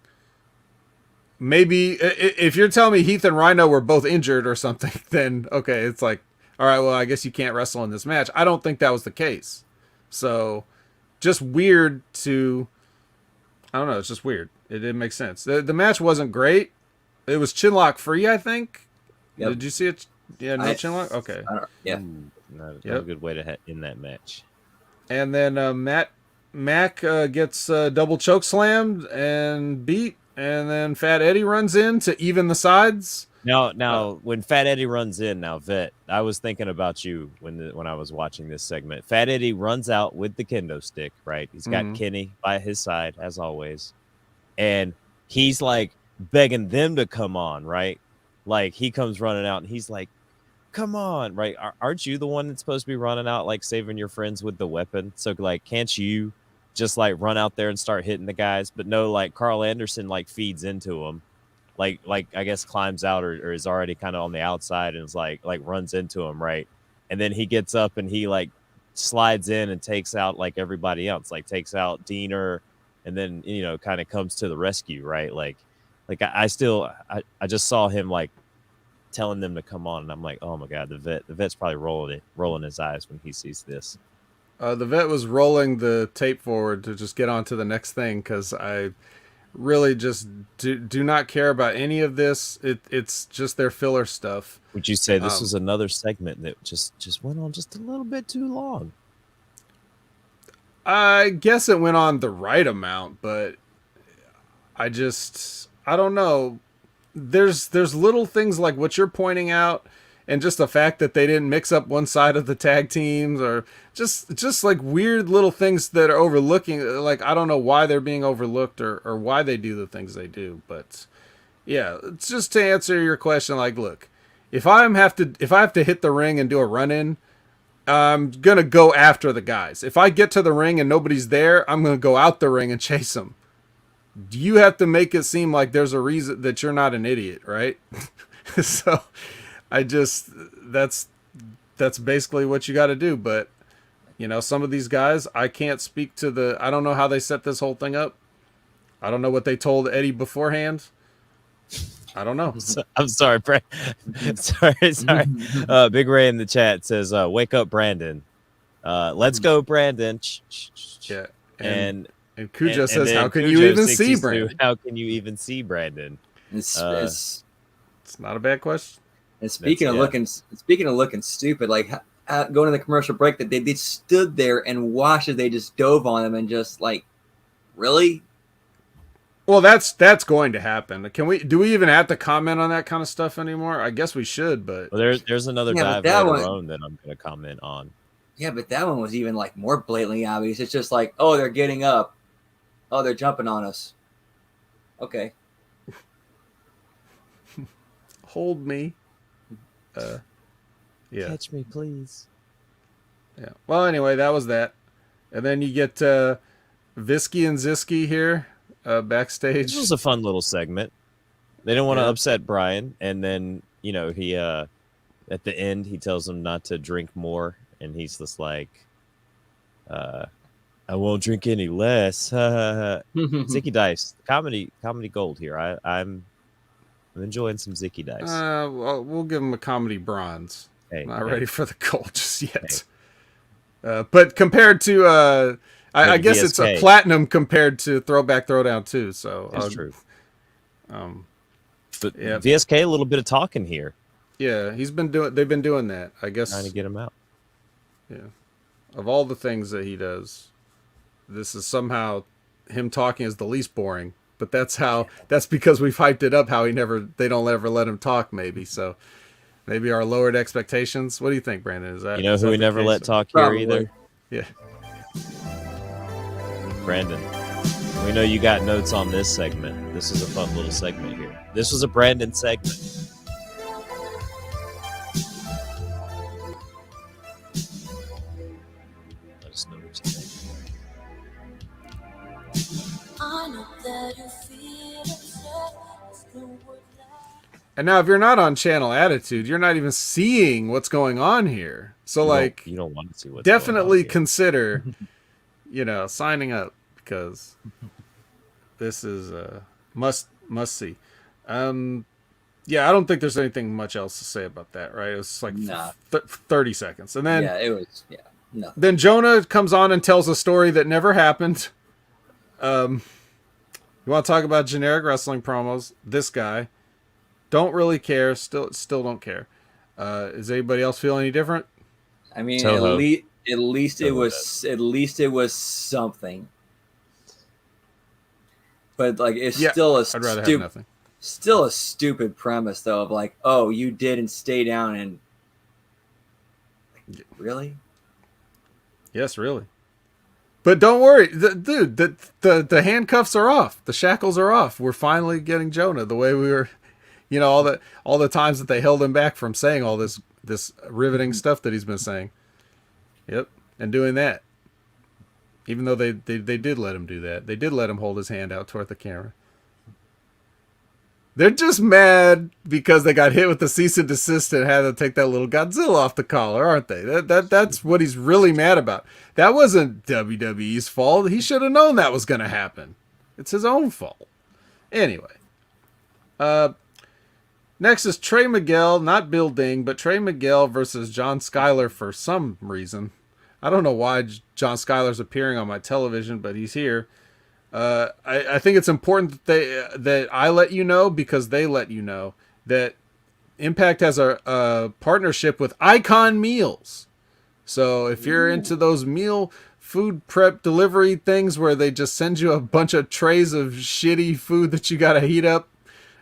Maybe if you're telling me Heath and Rhino were both injured or something, then okay, it's like, all right, well, I guess you can't wrestle in this match. I don't think that was the case. So just weird to, I don't know, it's just weird. It didn't make sense. The match wasn't great. It was chinlock free, I think. Yep. Did you see it? Yeah, no chinlock? Okay. Yeah. Not a good way to in that match. And then Mac gets double choke slammed and beat, and then Fat Eddie runs in to even the sides. Now, when Fat Eddie runs in, Vet, I was thinking about you when I was watching this segment. Fat Eddie runs out with the kendo stick, right? He's got Kenny by his side, as always. And he's like begging them to come on, right? Like he comes running out and he's like, come on, right? Aren't you the one that's supposed to be running out, like saving your friends with the weapon? So like, can't you just like run out there and start hitting the guys? But no, like Carl Anderson like feeds into him, like I guess climbs out or is already kind of on the outside and is like runs into him, right? And then he gets up and he like slides in and takes out like everybody else, like takes out Diener, and then kind of comes to the rescue, right? Like I just saw him like telling them to come on, and I'm like, oh my god, the vet's probably rolling his eyes when he sees this. The vet was rolling the tape forward to just get on to the next thing because I really just do not care about any of this. It's just their filler stuff. Would you say this was another segment that just went on just a little bit too long? I guess it went on the right amount, but I don't know. There's little things like what you're pointing out, and just the fact that they didn't mix up one side of the tag teams, or just like weird little things that are overlooking. Like I don't know why they're being overlooked or why they do the things they do. But yeah, it's just to answer your question. Like, look, if I have to hit the ring and do a run in, I'm gonna go after the guys. If I get to the ring and nobody's there, I'm gonna go out the ring and chase them. You have to make it seem like there's a reason that you're not an idiot, right? So that's basically what you got to do. But some of these guys, I can't speak to I don't know how they set this whole thing up. I don't know what they told Eddie beforehand. I don't know. I'm sorry, sorry. Big Ray in the chat says, "Wake up, Brandon. Let's go, Brandon." Yeah, and Cujo says, "How can you even see Brandon? How can you even see Brandon?" It's not a bad question. And speaking of looking stupid, like going to the commercial break, that they stood there and watched as they just dove on them and just like, really? Well, that's going to happen. Do we even have to comment on that kind of stuff anymore? I guess we should, but there's another dive later on that I'm going to comment on. Yeah, but that one was even like more blatantly obvious. It's just like, oh, they're getting up. Oh, they're jumping on us. Okay. Hold me. Yeah. Catch me, please. Yeah. Well, anyway, that was that. And then you get Visky and Zisky here backstage. This was a fun little segment. They didn't want to upset Brian, and then he at the end he tells them not to drink more, and he's just like, I won't drink any less. Zicky Dice, comedy gold here. I'm enjoying some Zicky Dice. Well, we'll give him a comedy bronze. Not ready for the gold just yet. But compared to, I guess VSK. It's a platinum compared to Throwback Throwdown 2. So that's true. But VSK, a little bit of talking here. Yeah, they've been doing that, I guess. Trying to get him out. Yeah. Of all the things that he does, this is somehow him talking is the least boring. But that's because we've hyped it up how they don't ever let him talk, maybe. So maybe our lowered expectations. What do you think, Brandon? Is that who we never let talk here either? Yeah. Brandon. We know you got notes on this segment. This is a fun little segment here. This was a Brandon segment. Let us know what you think. And now, if you're not on Channel Attitude, you're not even seeing what's going on here. So, you don't want to see what's definitely going on consider, signing up because this is must see. Yeah, I don't think there's anything much else to say about that, right? It was like 30 seconds, and then no. Then Jonah comes on and tells a story that never happened. You want to talk about generic wrestling promos? This guy. Don't really care. Still don't care. Does anybody else feel any different? I mean, Toho. at least it was something. But like, it's still a I'd rather have nothing. Still a stupid premise though of like, oh, you didn't stay down and really? Yes, really. But don't worry, dude. The handcuffs are off. The shackles are off. We're finally getting Jonah the way we were. All the times that they held him back from saying all this riveting stuff that he's been saying. Yep, and doing that. Even though they did let him do that. They did let him hold his hand out toward the camera. They're just mad because they got hit with the cease and desist and had to take that little Godzilla off the collar, aren't they? That's what he's really mad about. That wasn't WWE's fault. He should have known that was going to happen. It's his own fault. Anyway. Next is Trey Miguel, not Bill Ding, but Trey Miguel versus John Schuyler for some reason. I don't know why John Schuyler's appearing on my television, but he's here. I think it's important that I let you know because they let you know that Impact has a partnership with Icon Meals. So if you're into those meal food prep delivery things where they just send you a bunch of trays of shitty food that you got to heat up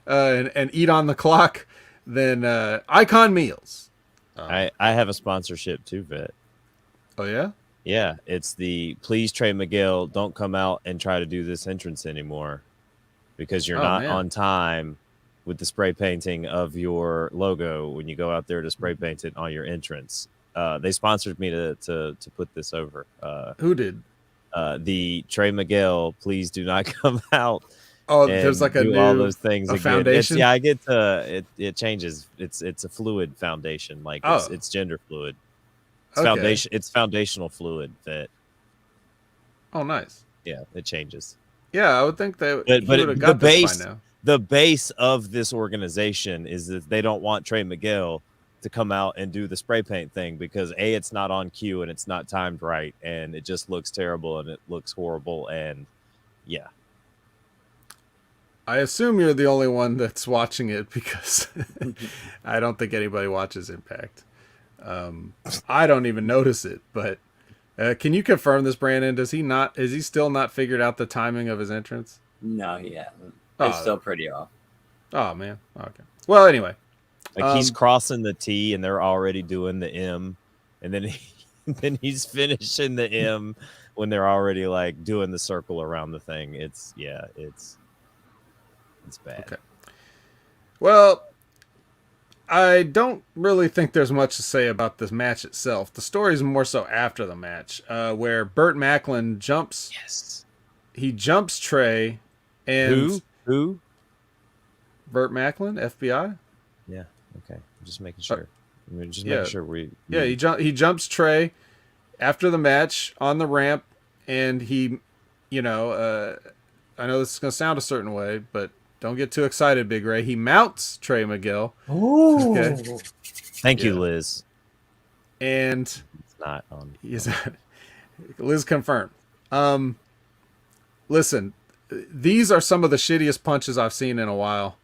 and eat on the clock, then Icon Meals. I have a sponsorship too, Vet. Oh, yeah? Yeah, it's the please, Trey Miguel, don't come out and try to do this entrance anymore because you're not on time with the spray painting of your logo when you go out there to spray paint it on your entrance. They sponsored me to put this over. Who did? The Trey Miguel, please do not come out. Oh, there's like all those things. Foundation. I get to it changes. It's a fluid foundation, like it's gender fluid. It's foundation. It's foundational fluid that. Oh, nice. Yeah, it changes. Yeah, I would think that. But the base of this organization is that they don't want Trey Miguel to come out and do the spray paint thing because it's not on cue and it's not timed right and it just looks terrible and it looks horrible and yeah. I assume you're the only one that's watching it because I don't think anybody watches Impact. I don't even notice it, but can you confirm this, Brandon? Is he still not figured out the timing of his entrance? No, he hasn't. It's still pretty off. Oh, man. Okay. Well, anyway. Like he's crossing the T and they're already doing the M. And then he's finishing the M when they're already like doing the circle around the thing. It's bad. Okay. Well, I don't really think there's much to say about this match itself. The story is more so after the match, where Burt Macklin jumps. Yes. He jumps Trey, and who? Burt Macklin, FBI. Yeah. Okay. I'm just making sure. Making sure he jumps Trey after the match on the ramp, and he, I know this is gonna sound a certain way, but. Don't get too excited, Big Ray. He mounts Trey Miguel. Oh, okay. Thank you, Liz. And it's not on. Liz confirmed. Listen, these are some of the shittiest punches I've seen in a while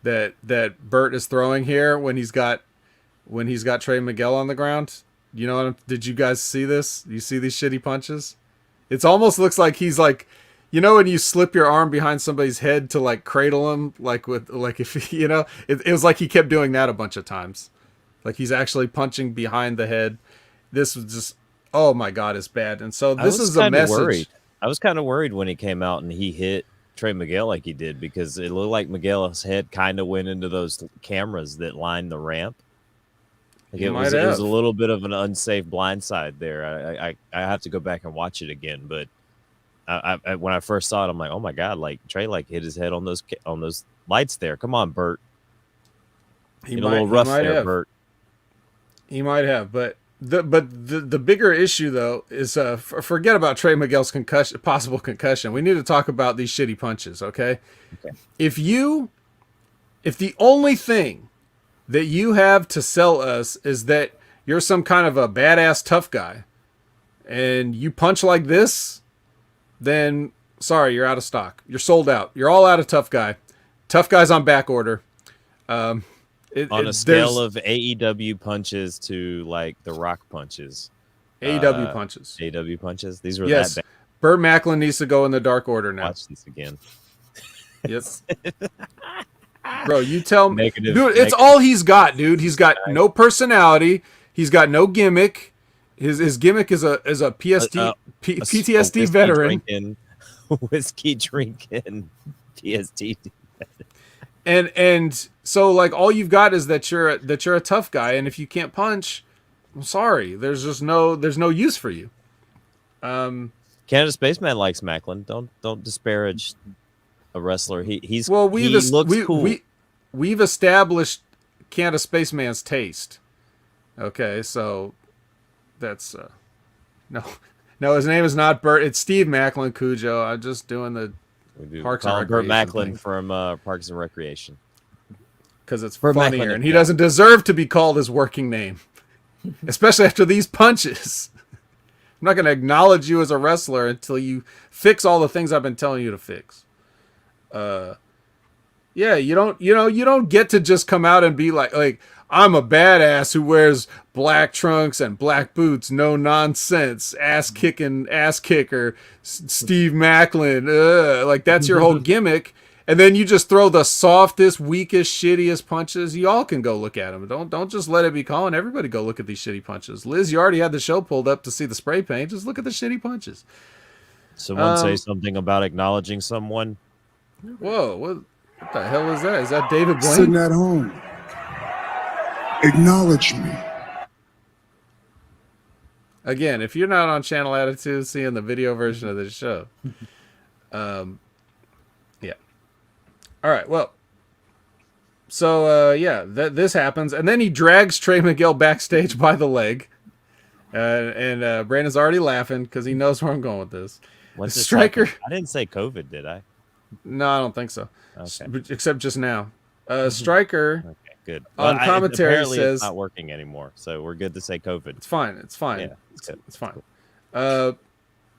that Burt is throwing here when he's got when he's got Trey Miguel on the ground. You know, did you guys see this? You see these shitty punches? It almost looks like he's like, you know, when you slip your arm behind somebody's head to like cradle him, like with like if you know, it was like he kept doing that a bunch of times, like he's actually punching behind the head. This was just, oh my god, it's bad. And so this is a message. Worried. I was kind of worried when he came out and he hit Trey Miguel like he did, because it looked like Miguel's head kind of went into those cameras that lined the ramp. Like it was a little bit of an unsafe blindside there. I have to go back and watch it again, but I when I first saw it, I'm like, oh my god, like Trey like hit his head on those lights there. Come on, Bert. A little rough there, Bert. He might have, but the bigger issue though is forget about Trey Miguel's possible concussion. We need to talk about these shitty punches, okay? If the only thing that you have to sell us is that you're some kind of a badass tough guy and you punch like this, then sorry, you're out of stock. You're sold out. You're all out of tough guy. Tough guy's on back order. On a scale of AEW punches to like the Rock punches. AEW punches. AEW punches. These were that bad. Burt Macklin needs to go in the Dark Order now. Watch this again. Yes. Bro, you tell me. Dude, it's all he's got, dude. He's got no personality. He's got no gimmick. His gimmick is a PTSD veteran. Whiskey drinking PTSD veteran. And so like all you've got is that you're a tough guy, and if you can't punch, I'm sorry. There's no use for you. Canada Spaceman likes Macklin. Don't disparage a wrestler. He looks cool. We've established Canada Spaceman's taste. Okay, so that's no. His name is not Burt. It's Steve Macklin Cujo. I'm just doing the Parks and Recreation. Burt Macklin from Parks and Recreation because it's funnier, and he doesn't deserve to be called his working name, especially after these punches. I'm not going to acknowledge you as a wrestler until you fix all the things I've been telling you to fix. Yeah, you don't get to just come out and be like I'm a badass who wears black trunks and black boots, no nonsense, ass kicker, Steve Macklin. Like that's your whole gimmick, and then you just throw the softest, weakest, shittiest punches. You all can go look at them. Don't just let it be Colin. Everybody go look at these shitty punches. Liz, you already had the show pulled up to see the spray paint. Just look at the shitty punches. Someone say something about acknowledging someone. Whoa, what the hell is that? Is that David Blaine? Sitting at home. Acknowledge me. Again, if you're not on Channel Attitude seeing the video version of this show. Yeah. All right, well. So, this happens. And then he drags Trey Miguel backstage by the leg. And Brandon's already laughing because he knows where I'm going with this. What's Striker? I didn't say COVID, did I? No, I don't think so. Okay. Except just now. Striker okay, good. On commentary says it's not working anymore, so we're good to say COVID. It's fine. Yeah, it's fine.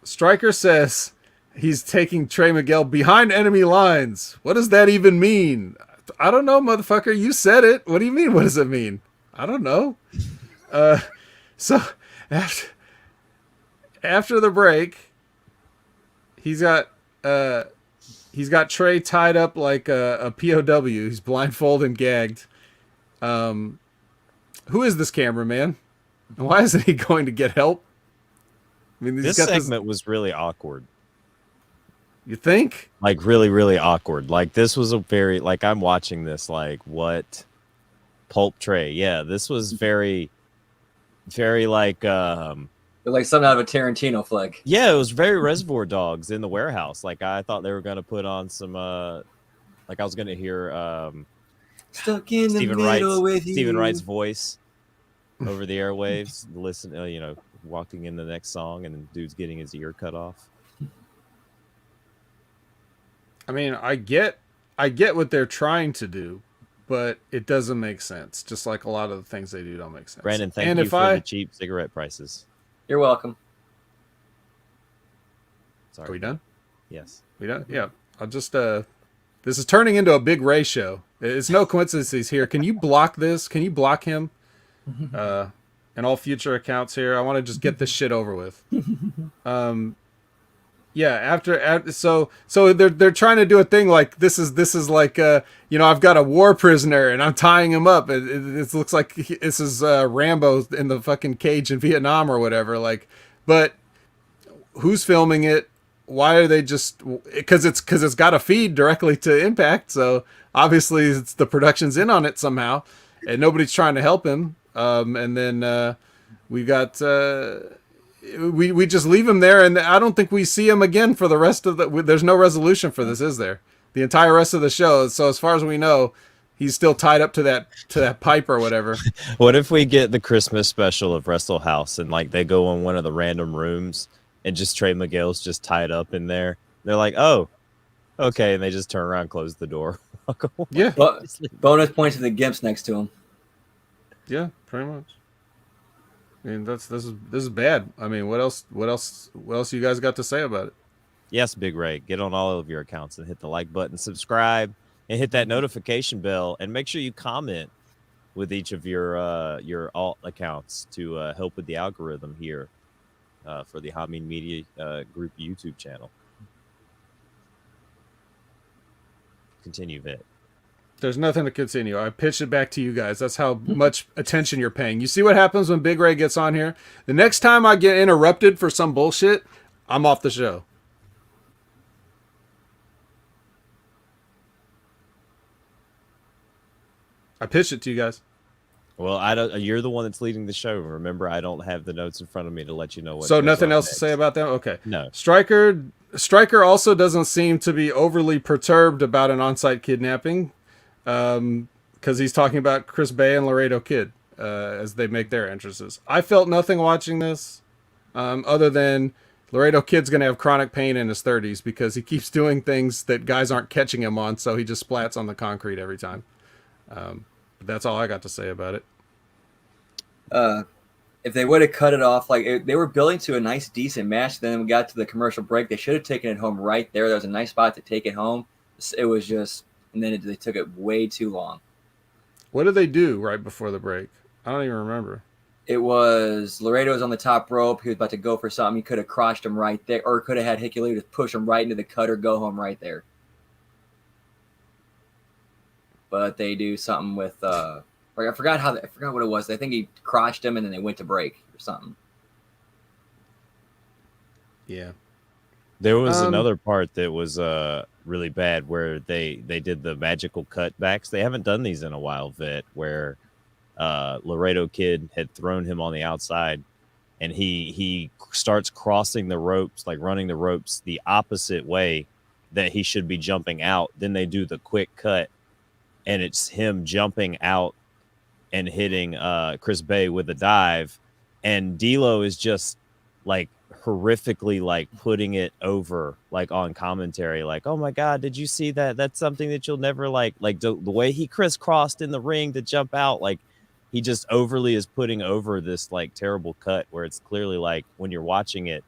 Striker says he's taking Trey Miguel behind enemy lines. What does that even mean? I don't know, motherfucker. You said it. What do you mean? What does it mean? I don't know. So after the break, he's got Trey tied up like a POW. He's blindfolded and gagged. Who is this cameraman? And why isn't he going to get help? I mean, this segment was really awkward. You think? Like really, really awkward. Like this was a very I'm watching this like what? Pulp Trey. Yeah, this was very, very like something out of a Tarantino flick. Yeah, it was very Reservoir Dogs in the warehouse. Like I thought they were gonna put on some I was gonna hear Stuck in the middle with you. Stephen Wright's voice over the airwaves. Listen, walking in the next song, and then dude's getting his ear cut off. I mean, I get what they're trying to do, but it doesn't make sense. Just like a lot of the things they do don't make sense. Brandon, thank you for the cheap cigarette prices. You're welcome. Sorry. Are we done? Yes. We done? Yeah. I'll just this is turning into a big Ray show. It's no coincidence he's here. Can you block this? Can you block him? and all future accounts here. I want to just get this shit over with. Yeah, after so they're trying to do a thing like this is like I've got a war prisoner and I'm tying him up. It looks like this is Rambo in the fucking cage in Vietnam or whatever. Like, but who's filming it? Why are they just because it's got a feed directly to Impact, so obviously it's the production's in on it somehow, and nobody's trying to help him. And then we got. We just leave him there, and I don't think we see him again for the rest of the. There's no resolution for this, is there? The entire rest of the show. So as far as we know, he's still tied up to that pipe or whatever. What if we get the Christmas special of Wrestle House and like they go in one of the random rooms and just Trey Miguel's just tied up in there? They're like, oh, okay, and they just turn around, close the door. Yeah. Bonus points to the Gimps next to him. Yeah, pretty much. I mean, this is bad. I mean, what else you guys got to say about it? Yes, Big Ray, get on all of your accounts and hit the like button, subscribe, and hit that notification bell, and make sure you comment with each of your alt accounts to help with the algorithm here for the Hameen Media Group YouTube channel. Continue, Vic. There's nothing to continue. I pitched it back to you guys. That's how much attention you're paying. You see what happens when Big Ray gets on here? The next time I get interrupted for some bullshit, I'm off the show. I pitched it to you guys. Well, I don't. You're the one that's leading the show. Remember, I don't have the notes in front of me to let you know what. So nothing else to say about them? Okay. No. Striker also doesn't seem to be overly perturbed about an on-site kidnapping. Because he's talking about Chris Bay and Laredo Kid as they make their entrances. I felt nothing watching this other than Laredo Kid's going to have chronic pain in his 30s because he keeps doing things that guys aren't catching him on, so he just splats on the concrete every time. But that's all I got to say about it. If they would have cut it off, they were building to a nice, decent match. Then we got to the commercial break. They should have taken it home right there. There was a nice spot to take it home. It was just... And then they took it way too long. What did they do right before the break? I don't even remember. It was Laredo was on the top rope. He was about to go for something. He could have crotched him right there, or could have had Hickey just push him right into the cutter, go home right there. But they do something with I forgot what it was. I think he crotched him, and then they went to break or something. Yeah. There was another part that was really bad where they did the magical cutbacks. They haven't done these in a while, Vet, where Laredo Kid had thrown him on the outside and he starts crossing the ropes, like running the ropes the opposite way that he should be jumping out. Then they do the quick cut and it's him jumping out and hitting Chris Bay with a dive. And D'Lo is just like horrifically like putting it over like on commentary, like, oh my god, did you see that? That's something that you'll never like the way he crisscrossed in the ring to jump out, like he just overly is putting over this like terrible cut where it's clearly like when you're watching it,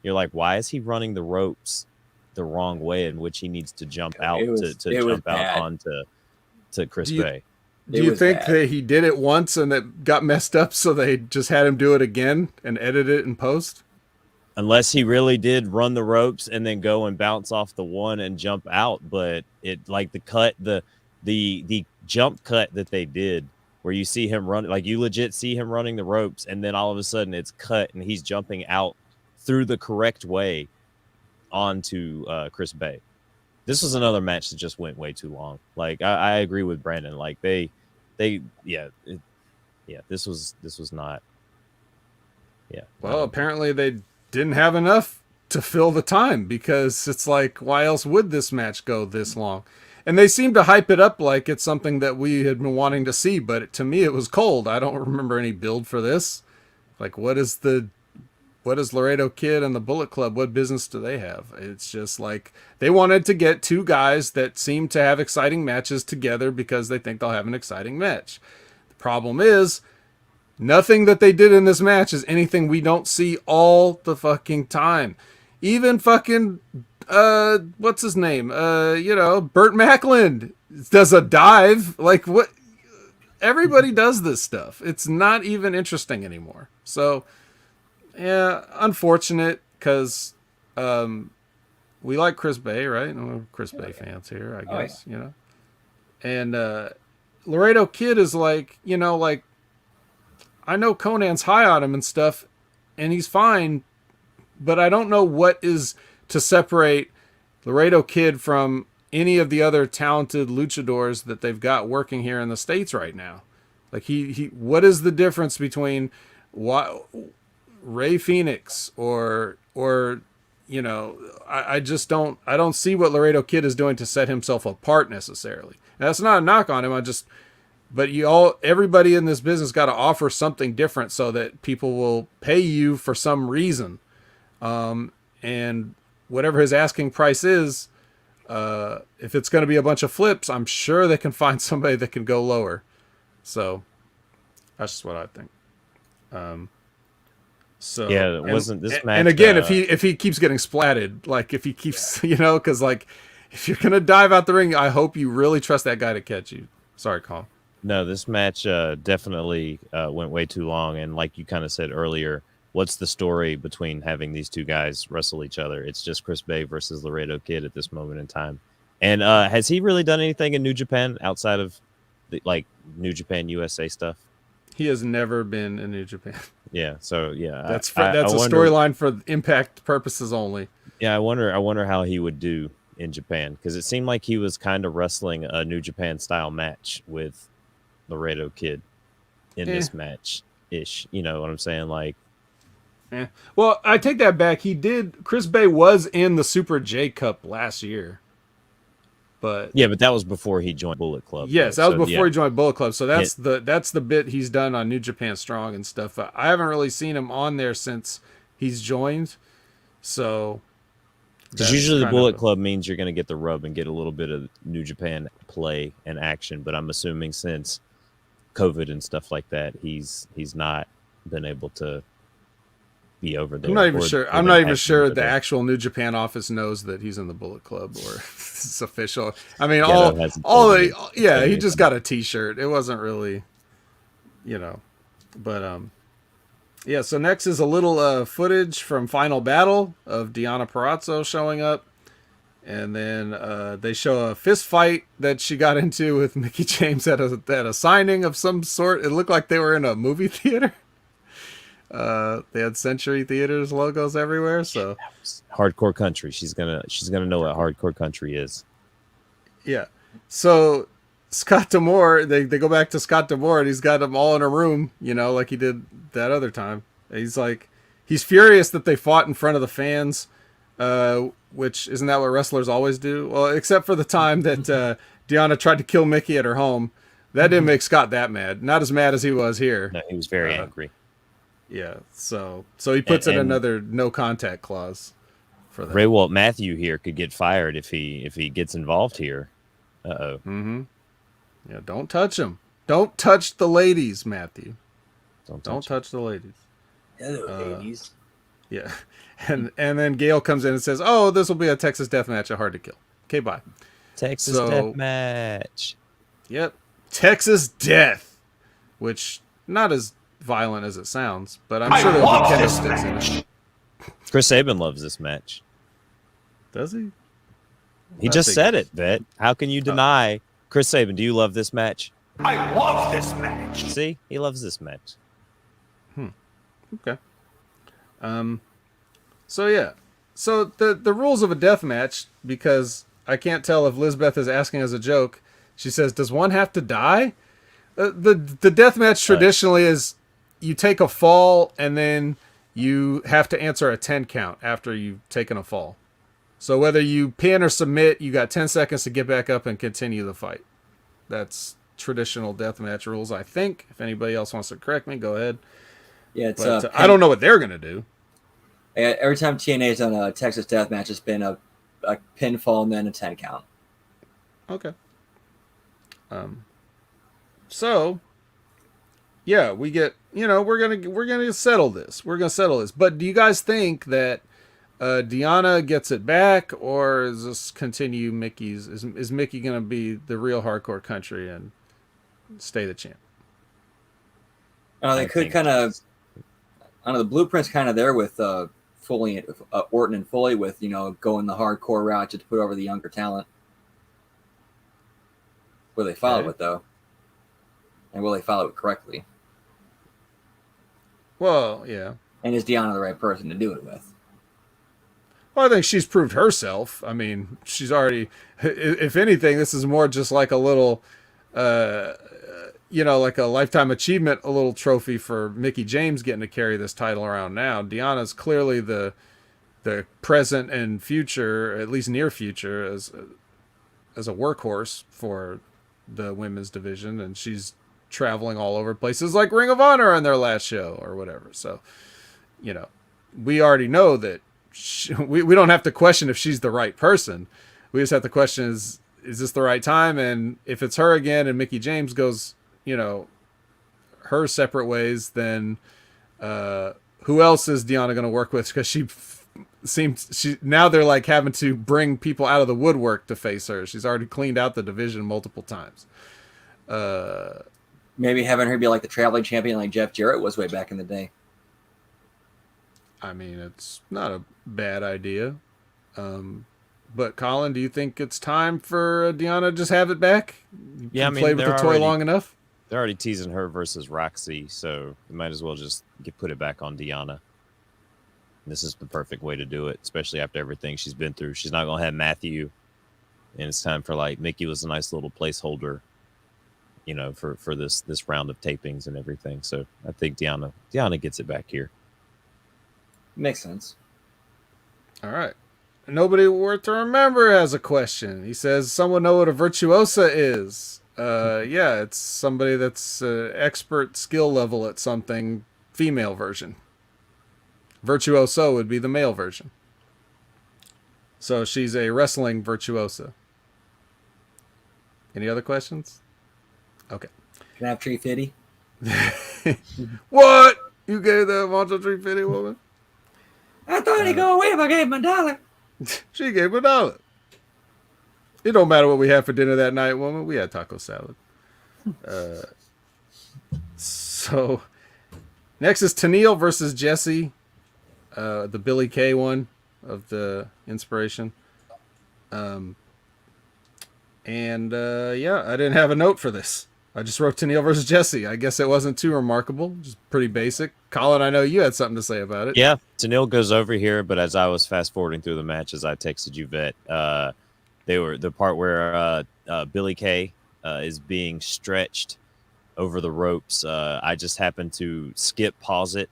you're like, why is he running the ropes the wrong way in which he needs to jump out to jump out onto Chris Bay? Do you think that he did it once and it got messed up, so they just had him do it again and edit it in post? Unless he really did run the ropes and then go and bounce off the one and jump out. But it like the cut, the jump cut that they did where you see him run, like you legit see him running the ropes and then all of a sudden it's cut and he's jumping out through the correct way onto Chris Bay. This was another match that just went way too long. Like I agree with Brandon. Like this was not. Yeah. Well, apparently they didn't have enough to fill the time because it's like, why else would this match go this long? And they seem to hype it up like it's something that we had been wanting to see, but to me it was cold. I don't remember any build for this. Like, what is Laredo Kid and the Bullet Club? What business do they have? It's just like they wanted to get two guys that seem to have exciting matches together because they think they'll have an exciting match. The problem is, nothing that they did in this match is anything we don't see all the fucking time. Even fucking, what's his name? Burt Macklin does a dive. Like, what? everybody does this stuff. It's not even interesting anymore. So, yeah, unfortunate because we like Chris Bay, right? We're Chris Bay fans here, I guess, you know. And Laredo Kid is like, you know, like I know Conan's high on him and stuff, and he's fine, but I don't know what is to separate Laredo Kid from any of the other talented luchadors that they've got working here in the States right now. Like he what is the difference between Ray Phoenix or you know, I don't see what Laredo Kid is doing to set himself apart necessarily. And that's not a knock on him. But everybody in this business got to offer something different so that people will pay you for some reason. And whatever his asking price is, if it's going to be a bunch of flips, I'm sure they can find somebody that can go lower. So that's just what I think. So yeah, it wasn't this match. And again, if he keeps getting splatted, like if he keeps, you know, because like if you're gonna dive out the ring, I hope you really trust that guy to catch you. Sorry, Colin. No, this match definitely went way too long, and like you kind of said earlier, what's the story between having these two guys wrestle each other? It's just Chris Bay versus Laredo Kid at this moment in time. And has he really done anything in New Japan outside of like New Japan USA stuff? He has never been in New Japan. Yeah, so yeah, that's a storyline for Impact purposes only. Yeah, I wonder how he would do in Japan, because it seemed like he was kind of wrestling a New Japan style match with Laredo Kid in this match ish. You know what I'm saying? Like, well, I take that back. Chris Bay was in the Super J Cup last year. But yeah, but that was before he joined Bullet Club. Yes, that was before he joined Bullet Club. So that's the bit he's done on New Japan Strong and stuff. I haven't really seen him on there since he's joined. So because usually the Bullet Club means you're going to get the rub and get a little bit of New Japan play and action. But I'm assuming since COVID and stuff like that, he's not been able to be over there. I'm not even sure the actual New Japan office knows that he's in the Bullet Club or it's official. I mean, he just got a T-shirt. It wasn't really, you know, but yeah. So next is a little footage from Final Battle of Deonna Purrazzo showing up, and then they show a fist fight that she got into with Mickie James at a signing of some sort. It looked like they were in a movie theater. They had Century Theaters logos everywhere, so Hardcore Country. She's gonna know what Hardcore Country is. Yeah. So Scott D'Amore, they go back to Scott D'Amore, and he's got them all in a room, you know, like he did that other time. He's furious that they fought in front of the fans, which isn't that what wrestlers always do? Well, except for the time that Deonna tried to kill Mickie at her home. That didn't make Scott that mad. Not as mad as he was here. No, he was very angry. Yeah, so he puts in another no contact clause for that. Ray Walt Matthew here could get fired if he gets involved here. Uh-oh. Mm-hmm. Yeah, don't touch him. Don't touch the ladies, Matthew. Don't touch the ladies. Hello, ladies. Yeah, and then Gail comes in and says, "Oh, this will be a Texas death match at Hard to Kill." Okay, bye. Texas death match. Yep, Texas death, which not as violent as it sounds, but I'm sure there'll be candlesticks in it. Chris Sabin loves this match. Does he? He just said it, Bet. How can you deny? Chris Sabin, do you love this match? I love this match. See? He loves this match. Okay. So yeah. So the rules of a death match, because I can't tell if Lizbeth is asking as a joke, she says, does one have to die? The death match traditionally is you take a fall and then you have to answer a 10 count after you've taken a fall. So whether you pin or submit, you got 10 seconds to get back up and continue the fight. That's traditional deathmatch rules, I think. If anybody else wants to correct me, go ahead. Yeah, it's I don't know what they're going to do. Every time TNA's done a Texas deathmatch, it's been a pinfall and then a 10 count. Okay. So yeah, we get, we're gonna settle this. We're gonna settle this. But do you guys think that Deonna gets it back, or is this continue Mickey's? Is Mickie gonna be the real Hardcore Country and stay the champ? They could kind of. I don't know, the blueprint's kind of there with Foley, Orton and Foley, with going the hardcore route to put over the younger talent. Will they follow it though? And will they follow it correctly? Well, yeah. And is Deonna the right person to do it with? Well, I think she's proved herself. I mean, she's already. If anything, this is more just like a little, like a lifetime achievement, a little trophy for Mickie James getting to carry this title around now. Deonna's clearly the present and future, at least near future, as a workhorse for the women's division, and she's traveling all over places like Ring of Honor on their last show or whatever. So, we already know that we don't have to question if she's the right person. We just have to question is this the right time? And if it's her again and Mickie James goes, her separate ways, then who else is Deonna going to work with? Because now they're like having to bring people out of the woodwork to face her. She's already cleaned out the division multiple times. Maybe having her be like the traveling champion like Jeff Jarrett was way back in the day. I mean, it's not a bad idea. But Colin, do you think it's time for Deonna to just have it back? Yeah, I mean, play with the toy long enough. They're already teasing her versus Roxy, so you might as well just put it back on Deonna. This is the perfect way to do it, especially after everything she's been through. She's not gonna have Matthew, and it's time for Mickie was a nice little placeholder, for this round of tapings and everything. So I think Deonna gets it back here. Makes sense. All right. Nobody worth to remember has a question. He says, someone know what a virtuosa is? Yeah, it's somebody that's expert skill level at something, female version. Virtuoso would be the male version. So she's a wrestling virtuosa. Any other questions? Okay. Can I have Tree Fitty? What? You gave that Monster Tree Fitty woman? I thought he'd go away if I gave him $1. She gave him $1. It don't matter what we had for dinner that night, woman. We had taco salad. So next is Tenille versus Jesse, the Billy Kay one of the inspiration. Yeah, I didn't have a note for this. I just wrote Tenille versus Jesse. I guess it wasn't too remarkable. Just pretty basic. Colin, I know you had something to say about it. Yeah, Tenille goes over here, but as I was fast forwarding through the matches, I texted you, Vet. They were the part where Billy Kay is being stretched over the ropes. I just happened to pause it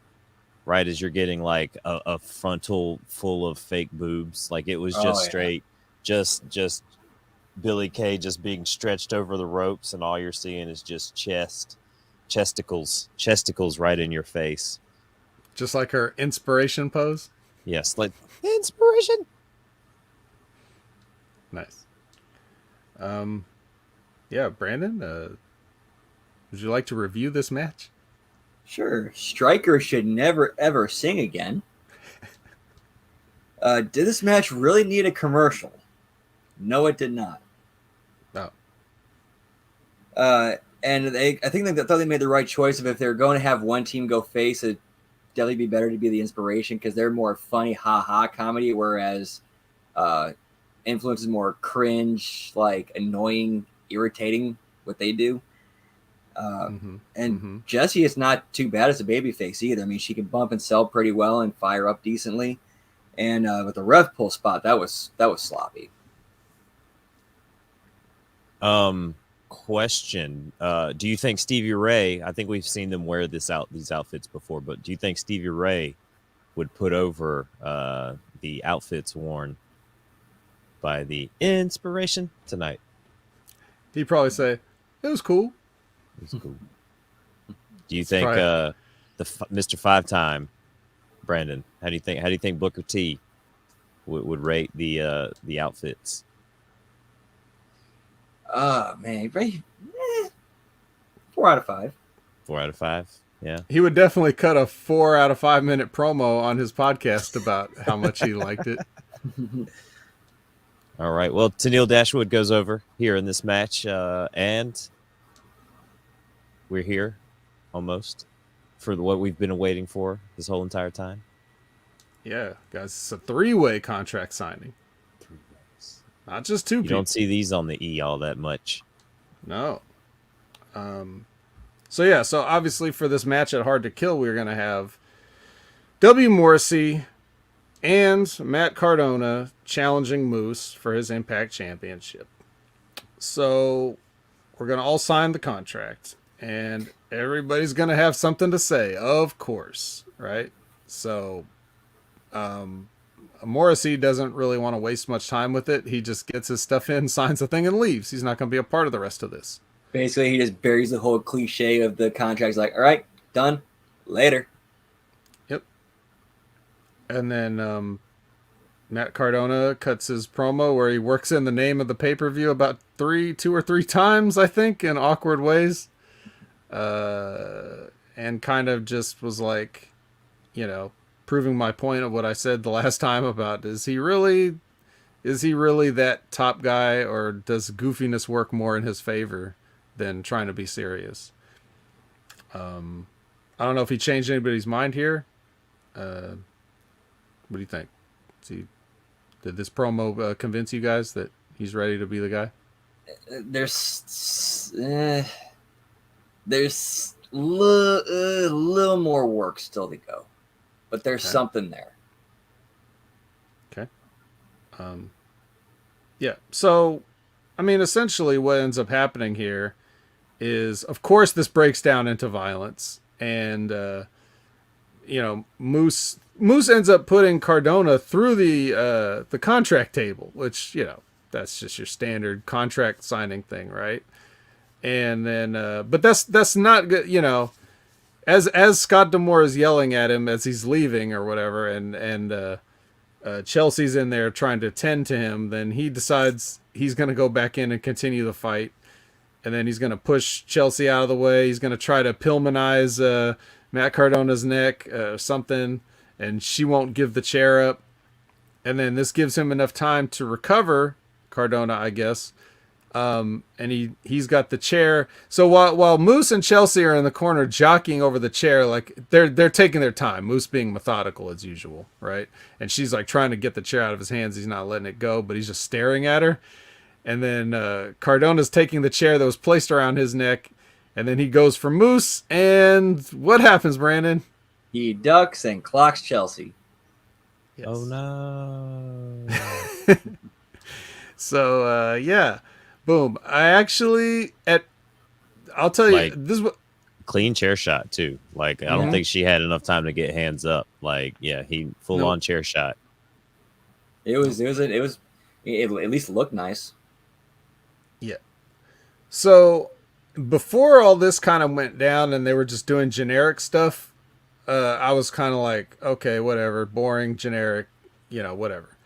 right as you're getting a frontal full of fake boobs. It was just straight, just Billy Kay just being stretched over the ropes, and all you're seeing is just chesticles right in your face. Just like her inspiration pose? Yes, inspiration. Nice. Yeah, Brandon, would you like to review this match? Sure. Stryker should never, ever sing again. Did this match really need a commercial? No, it did not. No. And I think they thought they made the right choice of if they're going to have one team go face, it'd definitely be better to be the inspiration because they're more funny, ha-ha comedy, whereas Influence is more cringe, annoying, irritating what they do. Jessie is not too bad as a babyface either. I mean, she can bump and sell pretty well and fire up decently. And with the rev pull spot, that was sloppy. Question. Do you think Stevie Ray, I think we've seen them wear these outfits before, but do you think Stevie Ray would put over the outfits worn by the inspiration tonight? He'd probably say, it was cool. It was cool. Do you think Mr. 5-time, Brandon, how do you think Booker T would rate the outfits? Man, 4 out of 5. 4 out of 5. Yeah. He would definitely cut a 4 out of 5 minute promo on his podcast about how much he liked it. All right. Well, Tenille Dashwood goes over here in this match, and we're here almost. for what we've been waiting for this whole entire time. Yeah, guys, it's a 3-way contract signing. 3 ways. Not just 2 You people. don't see these on the E all that much. No. So obviously for this match at Hard to Kill, we're going to have W. Morrissey and Matt Cardona challenging Moose for his Impact Championship. So we're going to all sign the contract, and everybody's going to have something to say, of course, right? So Morrissey doesn't really want to waste much time with it. He just gets his stuff in, signs the thing, and leaves. He's not going to be a part of the rest of this. Basically, he just buries the whole cliche of the contract. He's like, all right, done. Later. Yep. And then Matt Cardona cuts his promo where he works in the name of the pay-per-view about 2 or 3 times, I think, in awkward ways. And kind of just was like, proving my point of what I said the last time about is he really that top guy, or does goofiness work more in his favor than trying to be serious? I don't know if he changed anybody's mind here. What do you think? Did this promo convince you guys that he's ready to be the guy? There's little more work still to go, but there's something there. Okay. Yeah. So, I mean, essentially what ends up happening here is, of course, this breaks down into violence, and Moose ends up putting Cardona through the contract table, which, that's just your standard contract signing thing, right? And then, but that's not good, as Scott D'Amore is yelling at him as he's leaving or whatever, and Chelsea's in there trying to tend to him, then he decides he's going to go back in and continue the fight. And then he's going to push Chelsea out of the way. He's going to try to Pillmanize Matt Cardona's neck or something, and she won't give the chair up. And then this gives him enough time to recover Cardona, I guess. And he's got the chair. So while Moose and Chelsea are in the corner jockeying over the chair, like they're taking their time. Moose being methodical as usual, right? And she's like trying to get the chair out of his hands. He's not letting it go, but he's just staring at her. And then Cardona's taking the chair that was placed around his neck, and then he goes for Moose. And what happens, Brandon? He ducks and clocks Chelsea. Yes. Oh no! So yeah. Boom. I'll tell you, this was clean chair shot too. Like, I don't think she had enough time to get hands up. Like, yeah, he full on chair shot. It at least looked nice. Yeah. So before all this kind of went down and they were just doing generic stuff, I was kind of like, okay, whatever, boring, generic, whatever.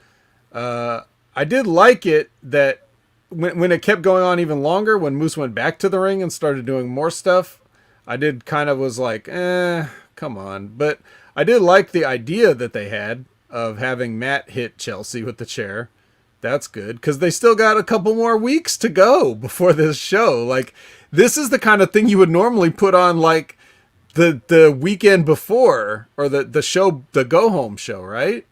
I did like it that when it kept going on even longer, when Moose went back to the ring and started doing more stuff, I did kind of was like, come on. But I did like the idea that they had of having Matt hit Chelsea with the chair. That's good, because they still got a couple more weeks to go before this show. Like, this is the kind of thing you would normally put on, like, the weekend before, or the show, the go-home show, right?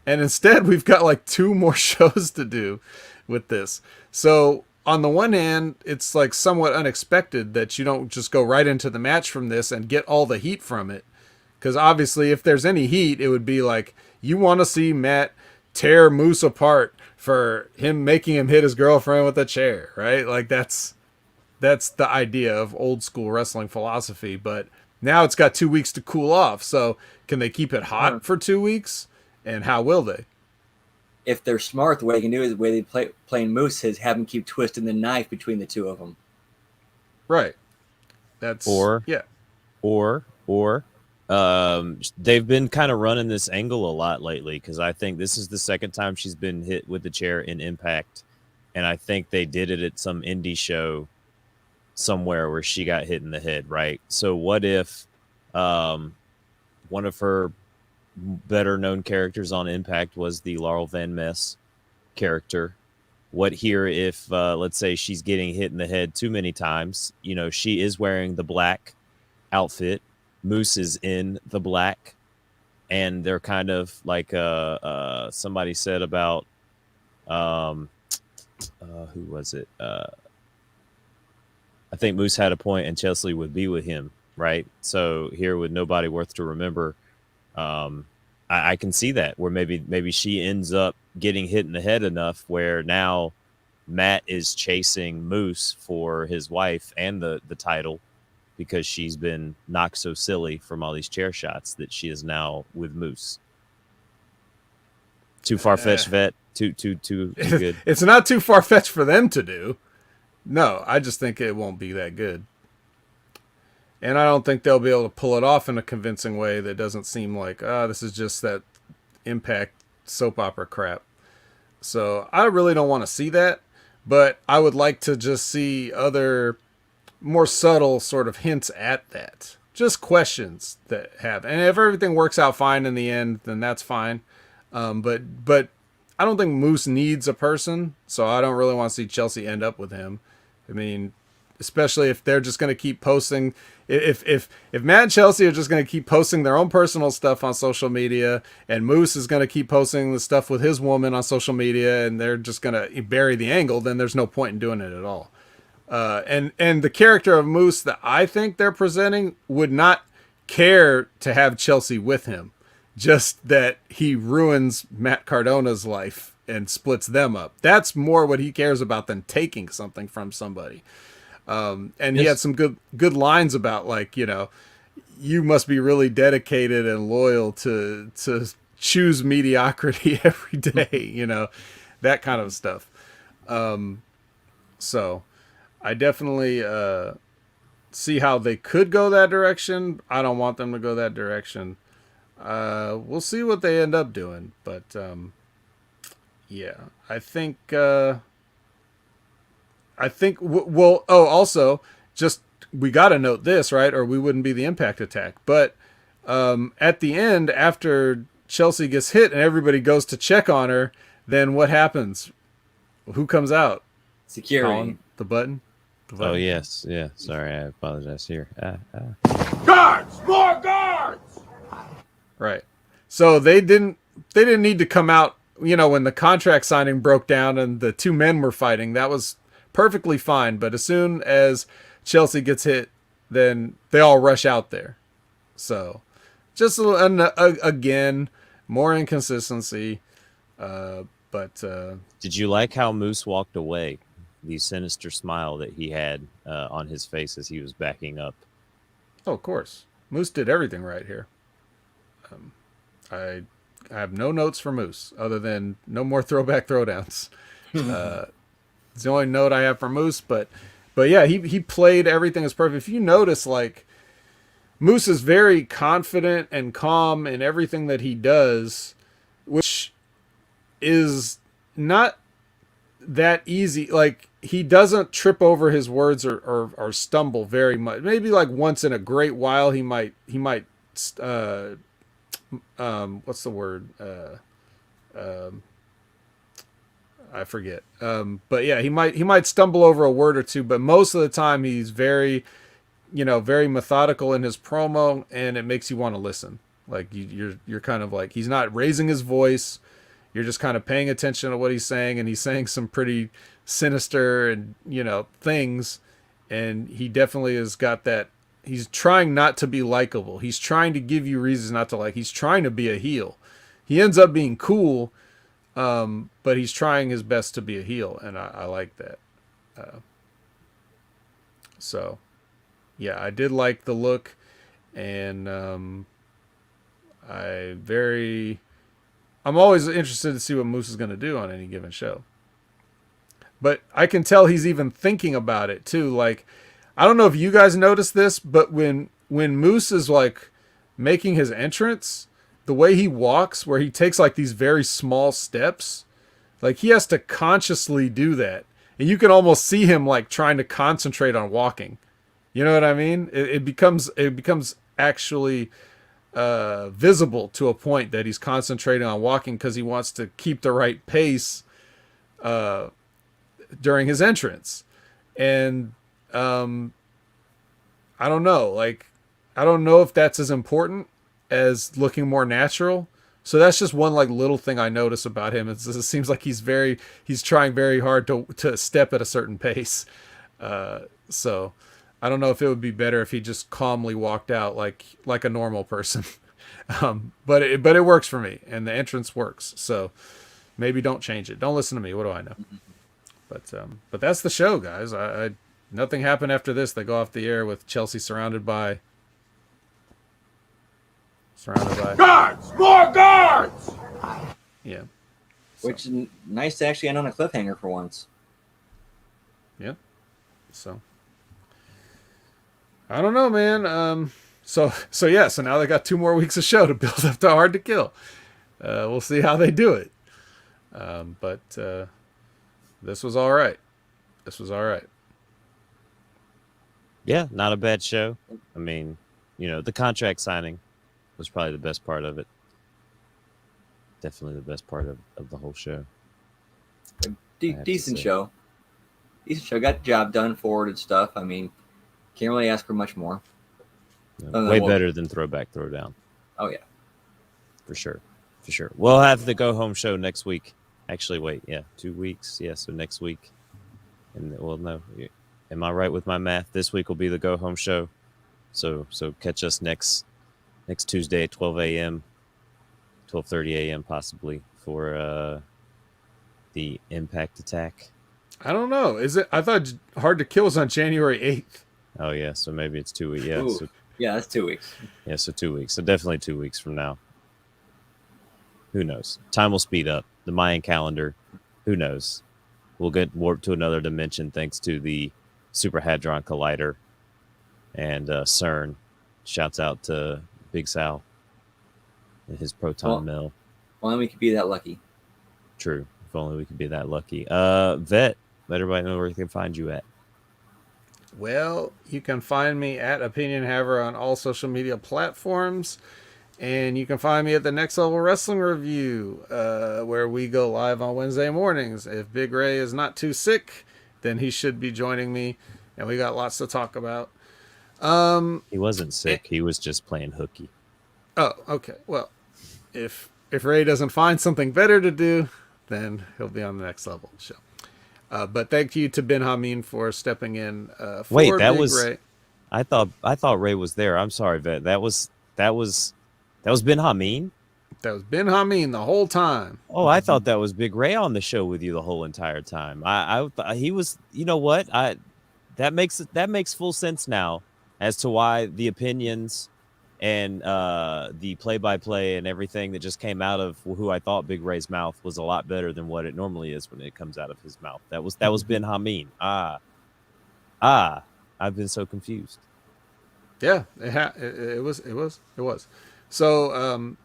And instead, we've got, like, 2 more shows to do with this. So, on the one hand, it's, like, somewhat unexpected that you don't just go right into the match from this and get all the heat from it. Because, obviously, if there's any heat, it would be, like, you want to see Matt tear Moose apart for him making him hit his girlfriend with a chair, right? Like, that's the idea of old school wrestling philosophy. But now it's got 2 weeks to cool off. So can they keep it hot for 2 weeks? And how will they? If they're smart, the way they can do it is the way they playing Moose is have him keep twisting the knife between the 2 of them. Right. That's or they've been kind of running this angle a lot lately, because I think this is the second time she's been hit with the chair in Impact, and I think they did it at some indie show somewhere where she got hit in the head, right? So what if one of her better known characters on Impact was the Laurel Van Ness character? What here if let's say she's getting hit in the head too many times? She is wearing the black outfit. Moose is in the black, and they're kind of like somebody said about who was it? I think Moose had a point, and Chelsea would be with him, right? So here with nobody worth to remember, I can see that where maybe she ends up getting hit in the head enough where now Matt is chasing Moose for his wife and the title because she's been knocked so silly from all these chair shots that she is now with Moose. Too far-fetched, vet. Too good. It's not too far-fetched for them to do. No, I just think it won't be that good. And I don't think they'll be able to pull it off in a convincing way that doesn't seem like, this is just that Impact soap opera crap. So I really don't want to see that, but I would like to just see other more subtle sort of hints at that. Just questions that have. And if everything works out fine in the end, then that's fine. But I don't think Moose needs a person, so I don't really want to see Chelsea end up with him. I mean, especially if they're just going to keep posting. If Matt and Chelsea are just going to keep posting their own personal stuff on social media, and Moose is going to keep posting the stuff with his woman on social media, and they're just going to bury the angle, then there's no point in doing it at all. And the character of Moose that I think they're presenting would not care to have Chelsea with him. Just that he ruins Matt Cardona's life and splits them up. That's more what he cares about than taking something from somebody. And he had some good lines about, like, you know, you must be really dedicated and loyal to choose mediocrity every day, you know, that kind of stuff. So I definitely see how they could go that direction. I don't want them to go that direction. We'll see what they end up doing, but yeah, I think also, just, we got to note this, right? Or we wouldn't be the Impact Attack. But at the end, after Chelsea gets hit and everybody goes to check on her, then what happens? Who comes out? Security. Colin, the button. Oh, yes. Yeah. Sorry. I apologize here. Guards! More guards! Right. So they didn't need to come out, you know, when the contract signing broke down and the two men were fighting. That was perfectly fine. But as soon as Chelsea gets hit, then they all rush out there. So just again, more inconsistency. But did you like how Moose walked away? The sinister smile that he had on his face as he was backing up. Oh, of course. Moose did everything right here. I have no notes for Moose other than no more throwback throwdowns. It's the only note I have for Moose, but yeah, he played everything as perfect. If you notice, like, Moose is very confident and calm in everything that he does, which is not that easy. Like, he doesn't trip over his words or stumble very much. Maybe like once in a great while he might what's the word? I forget. But yeah, he might stumble over a word or two, but most of the time he's very methodical in his promo, and it makes you want to listen. Like, you're kind of like, he's not raising his voice. You're just kind of paying attention to what he's saying, and he's saying some pretty sinister and, things. And he definitely has got that. He's trying not to be likable. He's trying to give you reasons not to like. He's trying to be a heel. He ends up being cool, but he's trying his best to be a heel, and I like that. So, yeah, I did like the look, and I'm always interested to see what Moose is going to do on any given show. But I can tell he's even thinking about it too. Like, I don't know if you guys noticed this, but when Moose is like making his entrance, the way he walks, where he takes like these very small steps, like he has to consciously do that. And you can almost see him like trying to concentrate on walking. You know what I mean? It becomes actually visible to a point that he's concentrating on walking because he wants to keep the right pace during his entrance. And I don't know, like, I don't know if that's as important as looking more natural. So that's just one like little thing I notice about him. It seems like he's trying very hard to step at a certain pace. So I don't know if it would be better if he just calmly walked out like a normal person. But it works for me, and the entrance works. So maybe don't change it. Don't listen to me. What do I know? But that's the show, guys. I nothing happened after this. They go off the air with Chelsea surrounded by Guards! More guards! yeah. Which is nice to actually end on a cliffhanger for once. Yeah. So I don't know, man. So now they got 2 more weeks of show to build up to Hard to Kill. We'll see how they do it. But this was all right. Yeah, not a bad show. I mean, the contract signing was probably the best part of it. Definitely the best part of the whole show. Decent show. Got the job done, forwarded stuff. I mean, can't really ask for much more. Way better than Throwback Throwdown. Oh, yeah. For sure. We'll have the go-home show next week. Actually, wait. Yeah, 2 weeks. Yeah, so next week. And well, no. Am I right with my math? This week will be the go-home show. So catch us next Tuesday at 12 a.m., 12:30 a.m. possibly for the Impact Attack. I don't know. Is it? I thought Hard to Kill was on January 8th. Oh, yeah. So maybe it's 2 weeks. Yeah. Yeah, that's 2 weeks. Yeah, so 2 weeks. So definitely 2 weeks from now. Who knows? Time will speed up. The Mayan calendar. Who knows? We'll get warped to another dimension thanks to the Super Hadron Collider and CERN. Shouts out to Big Sal and his proton mill. Well, we could be that lucky. True. If only we could be that lucky. Vet, let everybody know where they can find you at. Well, you can find me at Opinion Haver on all social media platforms. And you can find me at the Next Level Wrestling Review, where we go live on Wednesday mornings. If Big Ray is not too sick, then he should be joining me. And we got lots to talk about. He wasn't sick. He was just playing hooky. Oh, okay. Well, if Ray doesn't find something better to do, then he'll be on the Next Level show. But thank you to Ben Hameen for stepping in. Wait, that Big was Ray. I thought Ray was there. I'm sorry, Vet. That was Ben Hameen? That was Ben Hameen the whole time. Oh, I thought that was Big Ray on the show with you the whole entire time. He was. You know what? That makes full sense now as to why the opinions and the play-by-play and everything that just came out of who I thought Big Ray's mouth was a lot better than what it normally is when it comes out of his mouth. That was Ben Hameen. I've been so confused. Yeah, it was. So,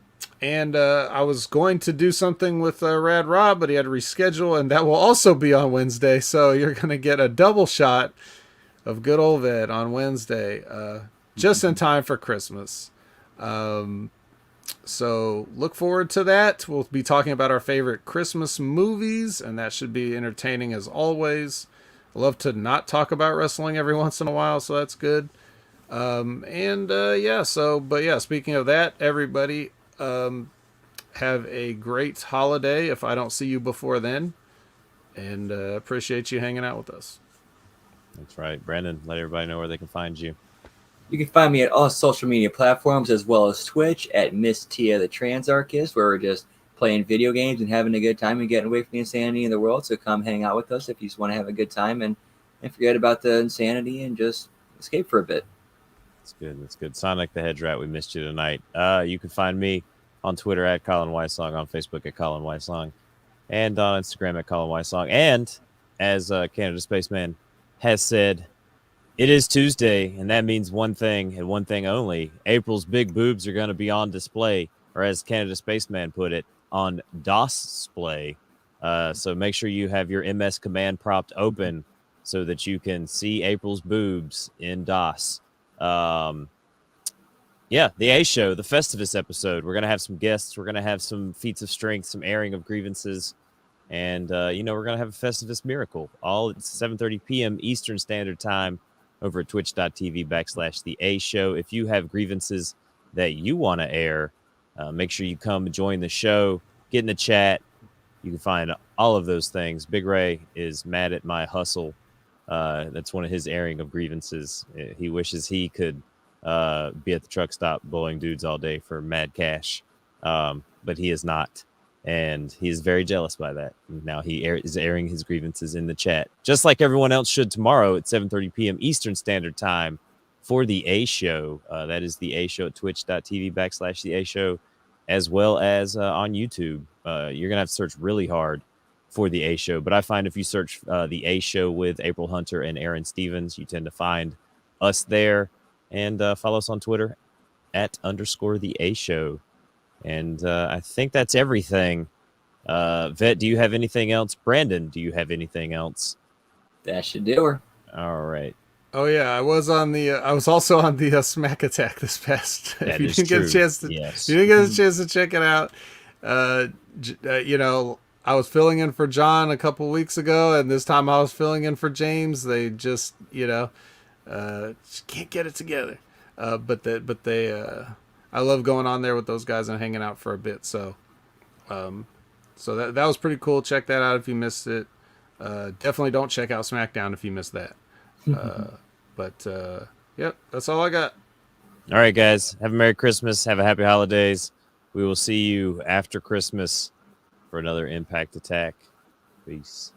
I was going to do something with Rad Rob, but he had to reschedule, and that will also be on Wednesday. So you're going to get a double shot of good old Ed on Wednesday, just in time for Christmas. So look forward to that. We'll be talking about our favorite Christmas movies, and that should be entertaining as always. I love to not talk about wrestling every once in a while, so that's good. Speaking of that, everybody, have a great holiday if I don't see you before then, and appreciate you hanging out with us. That's right. Brandon, let everybody know where they can find you. You can find me at all social media platforms as well as Twitch at Miss Tia the Transarchist, where we're just playing video games and having a good time and getting away from the insanity in the world. So come hang out with us if you just want to have a good time and forget about the insanity and just escape for a bit. That's good. Sonic the Hedge Rat, we missed you tonight. You can find me on Twitter at Colin Weissong, on Facebook at Colin Weissong, and on Instagram at Colin Weissong. And as Canada Spaceman has said, it is Tuesday, and that means one thing and one thing only. April's big boobs are going to be on display, or as Canada Spaceman put it, on DOS display. So make sure you have your MS command prompt open so that you can see April's boobs in DOS. The A Show, the Festivus episode. We're going to have some guests. We're going to have some feats of strength, some airing of grievances. And, we're going to have a Festivus miracle all at 7:30 p.m. Eastern Standard Time over at twitch.tv/the A Show. If you have grievances that you want to air, make sure you come join the show, get in the chat. You can find all of those things. Big Ray is mad at my hustle. That's one of his airing of grievances. He wishes he could be at the truck stop blowing dudes all day for mad cash, but he is not. And he is very jealous by that. Now he is airing his grievances in the chat, just like everyone else should tomorrow at 7:30 p.m. Eastern Standard Time for the A Show. That is the A Show at twitch.tv/the A Show, as well as on YouTube. You're going to have to search really hard for the A Show. But I find if you search the A Show with April Hunter and Aaron Stevens, you tend to find us there. And follow us on Twitter at _the A Show. And I think that's everything. Vet, do you have anything else? Brandon, do you have anything else? That should do her. All right. Oh yeah, I was also on the Smack Attack this past. That If you is didn't get true. a chance to, Yes. you didn't get a chance to check it out. You know, I was filling in for John a couple weeks ago, and this time I was filling in for James. They just, just can't get it together. But they, I love going on there with those guys and hanging out for a bit. So, that was pretty cool. Check that out if you missed it. Definitely don't check out SmackDown if you missed that. Yep, that's all I got. All right, guys. Have a Merry Christmas. Have a Happy Holidays. We will see you after Christmas for another Impact Attack. Peace.